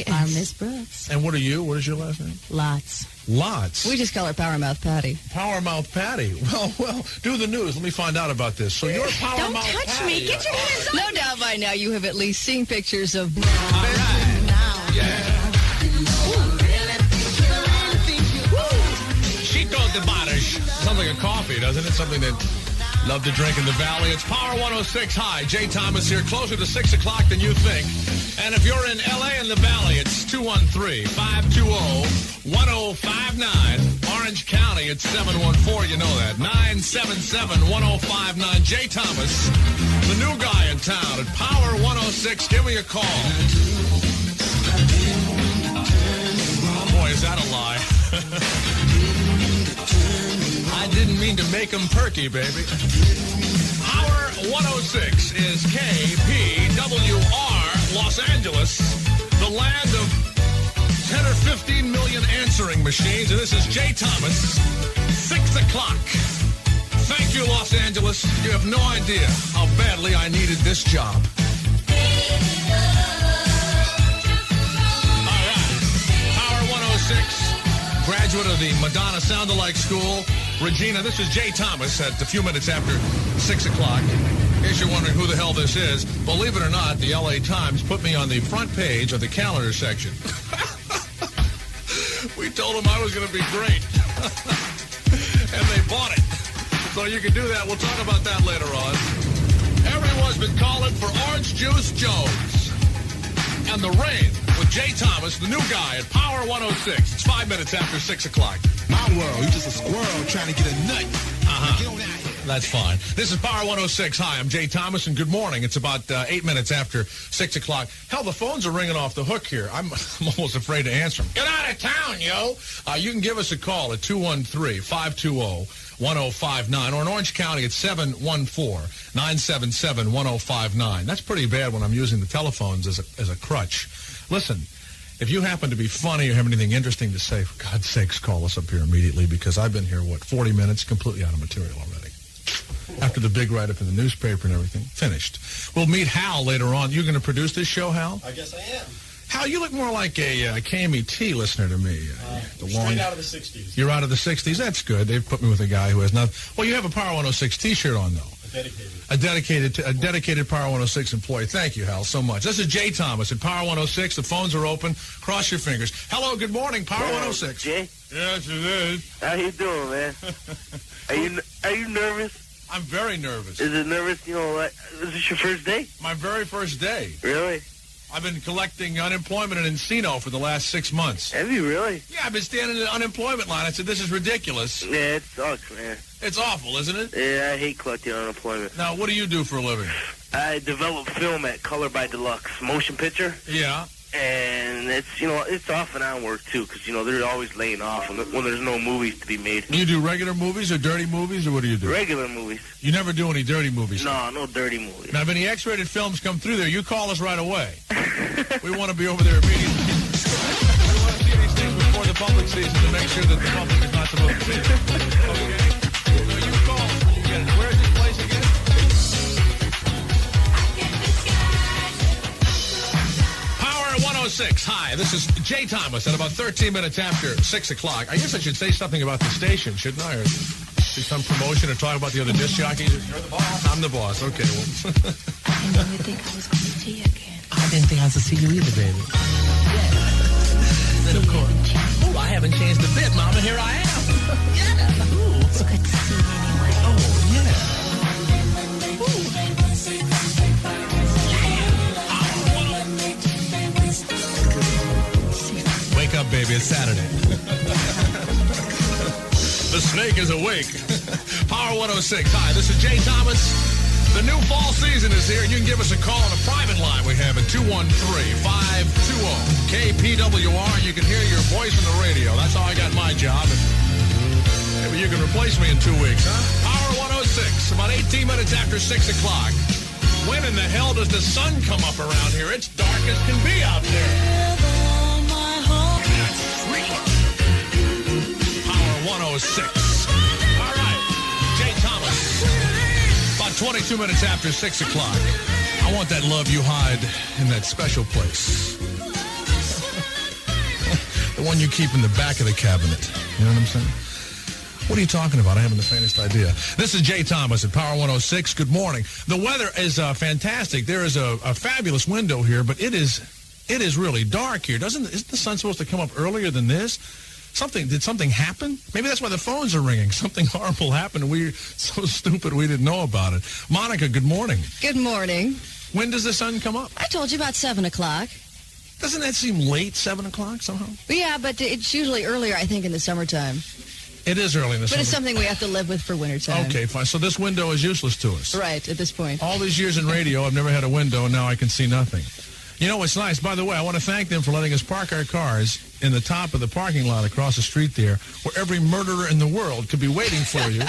I'm Miss Brooks. And what are you? What is your last name? Lots. Lots? We just call her Powermouth Patty. Powermouth Patty. Well, do the news. Let me find out about this. So you're Powermouth Don't Patty. touch me. Get your hands off. No doubt by now you have at least seen pictures of... All right. Yeah. Chico de Barish. Sounds like a coffee, doesn't it? Something that love to drink in the valley. It's Power 106. Hi, Jay Thomas here. Closer to 6 o'clock than you think. And if you're in L.A. in the valley, it's 213-520-1059. Orange County, it's 714. You know that. 977-1059. Jay Thomas, the new guy in town at Power 106. Give me a call. Boy, is that a lie. I didn't mean to make them perky, baby. Power 106 is KPWR, Los Angeles, the land of 10 or 15 million answering machines. And this is Jay Thomas, 6 o'clock. Thank you, Los Angeles. You have no idea how badly I needed this job. All right. Power 106, graduate of the Madonna Sound-alike School. Regina, this is Jay Thomas at a few minutes after 6 o'clock. In case you're wondering who the hell this is, believe it or not, the L.A. Times put me on the front page of the calendar section. We told them I was going to be great. And they bought it. So you can do that. We'll talk about that later on. Everyone's been calling for Orange Juice Jones. And the rain with Jay Thomas, the new guy at Power 106. It's 5 minutes after 6 o'clock. My world, you're just a squirrel trying to get a nut. Get on out here. That's fine. This is Power 106. Hi, I'm Jay Thomas, and good morning. It's about 8 minutes after 6 o'clock. Hell, the phones are ringing off the hook here. I'm almost afraid to answer them. Get out of town, yo. You can give us a call at 213-520-1059, or in Orange County, it's 714-977-1059. That's pretty bad when I'm using the telephones as a crutch. Listen, if you happen to be funny or have anything interesting to say, for God's sakes, call us up here immediately, because I've been here, 40 minutes, completely out of material already. After the big write-up in the newspaper and everything. Finished. We'll meet Hal later on. You're going to produce this show, Hal? I guess I am. Hal, you look more like a KMET listener to me. Straight out of the 60s. You're out of the 60s? That's good. They've put me with a guy who has nothing. Well, you have a Power 106 T-shirt on, though. A dedicated Power 106 employee. Thank you, Hal, so much. This is Jay Thomas at Power 106. The phones are open. Cross your fingers. Hello, good morning, Power 106. Jay? Yes, it is. How you doing, man? Are you nervous? I'm very nervous. Is it nervous? You know, is this your first day? My very first day. Really? I've been collecting unemployment in Encino for the last 6 months. Have you really? Yeah, I've been standing in the unemployment line. I said, this is ridiculous. Yeah, it sucks, man. It's awful, isn't it? Yeah, I hate collecting unemployment. Now, what do you do for a living? I develop film at Color by Deluxe, motion picture. Yeah. And it's off and on work, too, because, they're always laying off when there's no movies to be made. You do regular movies or dirty movies, or what do you do? Regular movies. You never do any dirty movies? No dirty movies. Now, if any X-rated films come through there, you call us right away. We want to be over there immediately. We want to see these things before the public sees them to make sure that the public is not supposed to see them. Okay? So you call. Where is this place again? Power 106. Hi, this is Jay Thomas at about 13 minutes after 6 o'clock. I guess I should say something about the station, shouldn't I? Or do some promotion or talk about the other disc jockeys? You're the boss. I'm the boss. Okay, well. I didn't even think I was going to see you again. I didn't think I was to see you either, baby. Yeah. Then, of course. Oh, I haven't changed a bit, Mama. Here I am. Yeah. Ooh. It's good to see you anyway. Oh, yeah. Wake up, baby. It's Saturday. The snake is awake. Power 106. Hi, this is Jay Thomas, the The new fall season is here, and you can give us a call on a private line we have at 213-520-KPWR. You can hear your voice on the radio. That's how I got my job. Maybe you can replace me in 2 weeks, huh? Power 106, about 18 minutes after 6 o'clock. When in the hell does the sun come up around here? It's dark as can be out there. Power 106. All right. Jay Thomas. About 22 minutes after 6 o'clock. I want that love you hide in that special place. The one you keep in the back of the cabinet. You know what I'm saying? What are you talking about? I haven't the faintest idea. This is Jay Thomas at Power 106. Good morning. The weather is fantastic. There is a fabulous window here, but it is really dark here. Isn't the sun supposed to come up earlier than this? Did something happen? Maybe that's why the phones are ringing. Something horrible happened. We're so stupid we didn't know about it. Monica, good morning. Good morning. When does the sun come up? I told you about 7 o'clock. Doesn't that seem late, 7 o'clock somehow? Yeah, but it's usually earlier, I think, in the summertime. It is early in the summer. But it's something we have to live with for wintertime. Okay, fine. So this window is useless to us. Right, at this point. All these years in radio, I've never had a window, and now I can see nothing. You know what's nice? By the way, I want to thank them for letting us park our cars in the top of the parking lot across the street there, where every murderer in the world could be waiting for you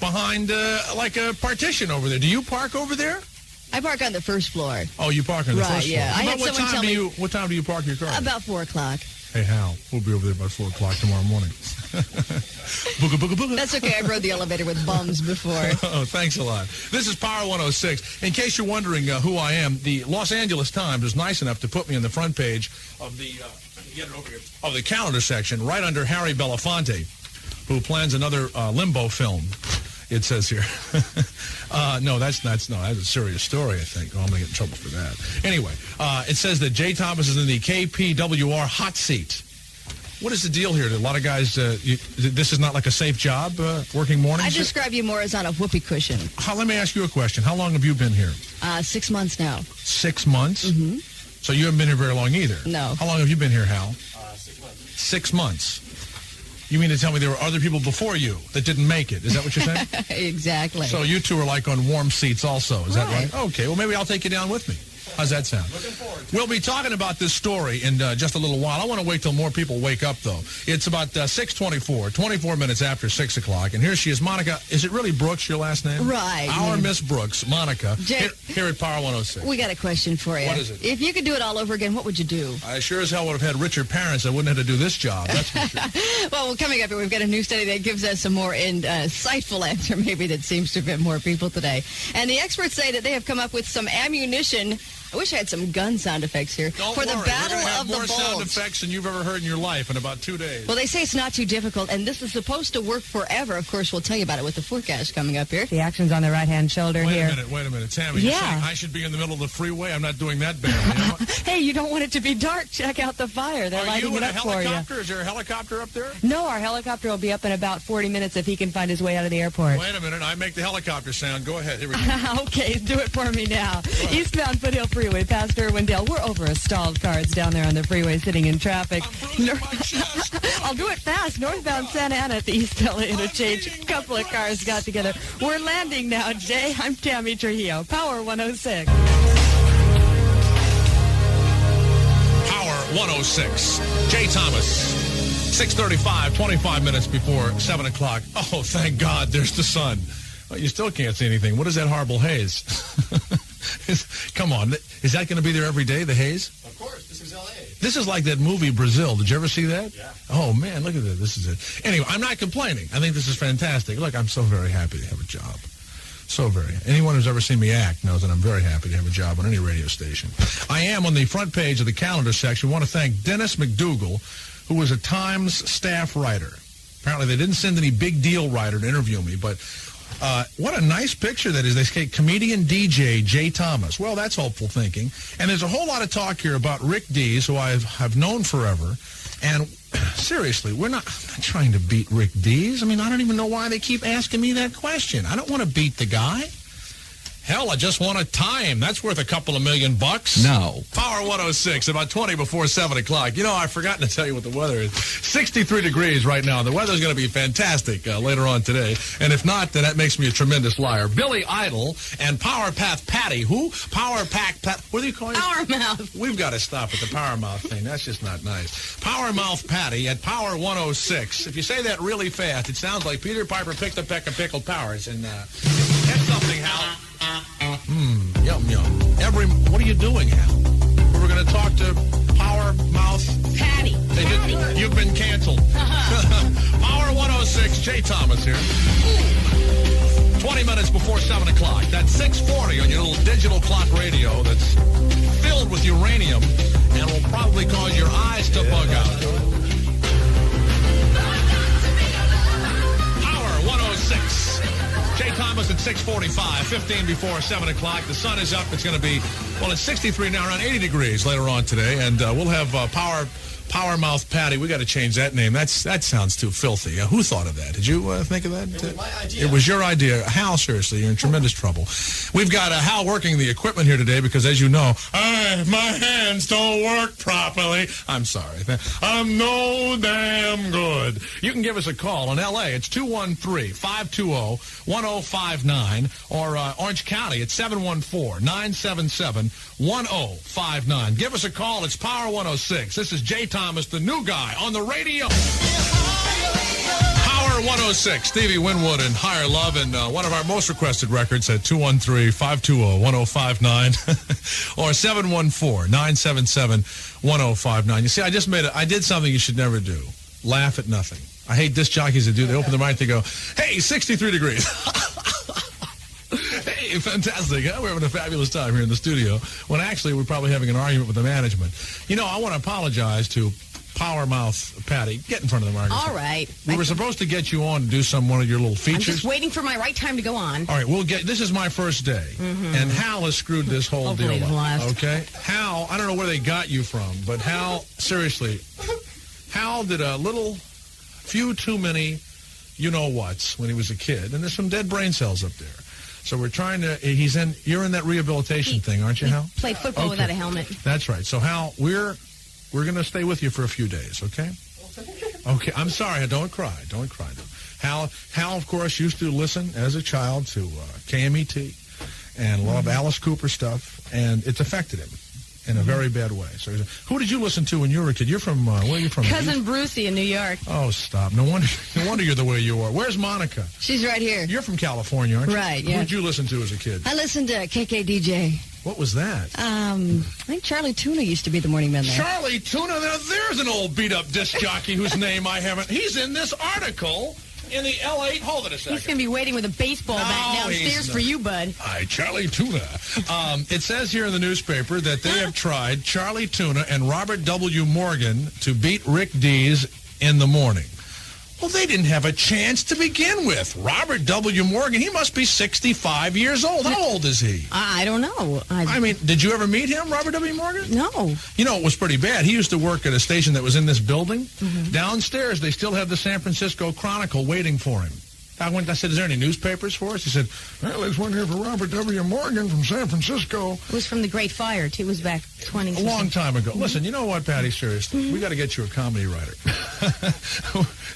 behind, like a partition over there. Do you park over there? I park on the first floor. Oh, you park on the first floor. Yeah. I had what someone time tell me. What time do you park your car? About 4 o'clock. Hey, Hal, we'll be over there by 4 o'clock tomorrow morning. Booga, booga, booga. That's okay. I rode the elevator with bums before. Oh, thanks a lot. This is Power 106. In case you're wondering who I am, the Los Angeles Times was nice enough to put me on the front page of the of the calendar section, right under Harry Belafonte, who plans another Limbo film. It says here. No, that's a serious story, I think. Oh, I'm going to get in trouble for that. Anyway, it says that Jay Thomas is in the KPWR hot seat. What is the deal here? A lot of guys, this is not like a safe job, working mornings? I describe you more as on a whoopee cushion. Let me ask you a question. How long have you been here? 6 months now. 6 months? Mm-hmm. So you haven't been here very long either? No. How long have you been here, Hal? 6 months. 6 months. You mean to tell me there were other people before you that didn't make it? Is that what you're saying? Exactly. So you two are like on warm seats also. Is that right? Okay. Well, maybe I'll take you down with me. How's that sound? Looking forward to it. We'll be talking about this story in just a little while. I want to wait till more people wake up, though. It's about 6:24, 24 minutes after 6 o'clock. And here she is, Monica. Is it really Brooks, your last name? Right. Our Miss Brooks, Monica, here at Power 106. We got a question for you. What is it? If you could do it all over again, what would you do? I sure as hell would have had richer parents. I wouldn't have to do this job. That's for sure. Well, coming up here, we've got a new study that gives us a more insightful answer, maybe, that seems to fit more people today. And the experts say that they have come up with some ammunition. I wish I had some gun sound effects here. Don't for worry, the Battle we're gonna have of the more sound Bulge. effects than you've ever heard in your life in about 2 days. Well, they say it's not too difficult, and this is supposed to work forever. Of course, we'll tell you about it with the forecast coming up here. The action's on the right-hand shoulder here. Wait a minute. Tammy, you're saying I should be in the middle of the freeway? I'm not doing that badly. Hey, you don't want it to be dark. Check out the fire. They're lighting it up for you. Is there a helicopter up there? No, our helicopter will be up in about 40 minutes if he can find his way out of the airport. Wait a minute. I make the helicopter sound. Go ahead. Here we go. Okay, do it for me now. Eastbound Foothill Freeway past Irwindale. We're over a stalled car. It's down there on the freeway sitting in traffic. I'll do it fast. Northbound Santa Ana at the East LA interchange. A couple of cars got together. We're landing now, Jay. I'm Tammy Trujillo. Power 106. Power 106. Jay Thomas. 6:35, 25 minutes before 7 o'clock. Oh, thank God, there's the sun. Well, you still can't see anything. What is that horrible haze? Come on. Is that going to be there every day, the haze? Of course. This is L.A. This is like that movie, Brazil. Did you ever see that? Yeah. Oh, man, look at this. This is it. Anyway, I'm not complaining. I think this is fantastic. Look, I'm so very happy to have a job. So very. Anyone who's ever seen me act knows that I'm very happy to have a job on any radio station. I am on the front page of the calendar section. I want to thank Dennis McDougal, who was a Times staff writer. Apparently, they didn't send any big deal writer to interview me, but what a nice picture that is. They say comedian DJ Jay Thomas. Well, that's hopeful thinking. And there's a whole lot of talk here about Rick Dees, who I've known forever. And seriously, I'm not trying to beat Rick Dees. I mean, I don't even know why they keep asking me that question. I don't want to beat the guy. Hell, I just won a time. That's worth a couple of $1 million. No. Power 106, about 20 before 7 o'clock. You know, I've forgotten to tell you what the weather is. 63 degrees right now. The weather's going to be fantastic later on today. And if not, then that makes me a tremendous liar. Billy Idol and Power Path Patty. Who? Power Pack Pat. What do you call it? Power Mouth. We've got to stop with the Power Mouth thing. That's just not nice. Power Mouth Patty at Power 106. If you say that really fast, it sounds like Peter Piper picked a peck of pickled powers. And that's something, Hal. Yum, yum. What are you doing, Hal? We're going to talk to Power Mouth Patty. You've been canceled. Power 106, Jay Thomas here. 20 minutes before 7 o'clock. That's 6:40 on your little digital clock radio that's filled with uranium and will probably cause your eyes to bug out. Power 106. Jay Thomas at 6:45, 15 before 7 o'clock. The sun is up. It's going to be, well, it's 63 now, around 80 degrees later on today. And we'll have Power Mouth Patty. We got to change that name. That sounds too filthy. Who thought of that? Did you think of that? It was my idea. It was your idea. Hal, seriously, you're in tremendous trouble. We've got Hal working the equipment here today because, as you know, my hands don't work properly. I'm sorry. I'm no damn good. You can give us a call in L.A. It's 213-520-1059 or Orange County. It's 714-977-1059. Give us a call. It's Power 106. This is Jay Thomas, the new guy on the radio. Power 106, Stevie Winwood and Higher Love, and one of our most requested records at 213-520-1059 or 714-977-1059. You see, I did something you should never do. Laugh at nothing. I hate disc jockeys that do. They open their mic, they go, hey, 63 degrees. Hey, fantastic. We're having a fabulous time here in the studio when actually we're probably having an argument with the management. You know, I want to apologize to Power Mouth Patty. Get in front of the microphone. All right. We were supposed to get you on to do one of your little features. I'm just waiting for my right time to go on. All right, this is my first day, and Hal has screwed this whole deal up. Okay? Hal, I don't know where they got you from, but Hal, seriously, Hal did a few too many you-know-whats when he was a kid, and there's some dead brain cells up there. So we're trying to, you're in that rehabilitation thing, aren't you, Hal? Played football without a helmet. That's right. So, Hal, we're going to stay with you for a few days, okay? Okay, I'm sorry. Don't cry. Don't cry. Hal, of course, used to listen as a child to KMET and a lot of Alice Cooper stuff, and it's affected him in a very bad way. So, who did you listen to when you were a kid? You're from, where are you from? Cousin Brucey in New York. Oh, stop. No wonder you're the way you are. Where's Monica? She's right here. You're from California, aren't you? Right, yeah. Who did you listen to as a kid? I listened to KKDJ. What was that? I think Charlie Tuna used to be the morning man there. Charlie Tuna? Now, there's an old beat-up disc jockey whose name I haven't. He's in this article in the L.A. Hold it a second. He's going to be waiting with a baseball bat downstairs for you, bud. Hi, Charlie Tuna. It says here in the newspaper that they have tried Charlie Tuna and Robert W. Morgan to beat Rick Dees in the morning. Well, they didn't have a chance to begin with. Robert W. Morgan, he must be 65 years old. How old is he? I don't know. I mean, did you ever meet him, Robert W. Morgan? No. You know, it was pretty bad. He used to work at a station that was in this building. Downstairs, they still have the San Francisco Chronicle waiting for him. I said, is there any newspapers for us? He said, well, there's one here for Robert W. Morgan from San Francisco. It was from the Great Fire, too. It was back 20 A long time ago. Listen, you know what, Patty, seriously? We got to get you a comedy writer.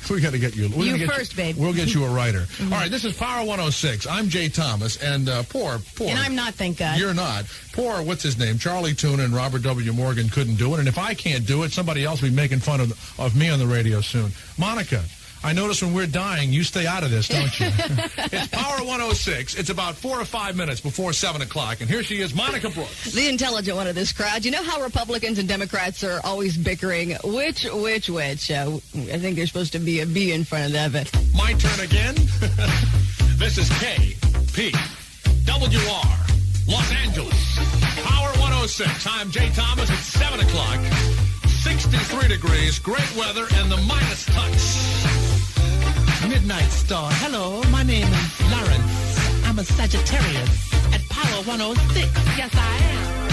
We got to get you. You first, babe. We'll get you a writer. All right, this is Power 106. I'm Jay Thomas, and poor. And I'm not, thank God. You're not. Poor, what's his name? Charlie Tuna and Robert W. Morgan couldn't do it, and if I can't do it, somebody else will be making fun of me on the radio soon. Monica, I notice when we're dying, you stay out of this, don't you? It's Power 106. It's about 4 or 5 minutes before 7 o'clock, and here she is, Monica Brooks. The intelligent one of this crowd. You know how Republicans and Democrats are always bickering? Which? I think there's supposed to be a B in front of that, but... My turn again? This is KPWR, Los Angeles. Power 106. I'm Jay Thomas at 7 o'clock. 63 degrees, great weather, and the minus tux. Midnight Star. Hello, my name is Lawrence. I'm a Sagittarius at Power 106. Yes, I am.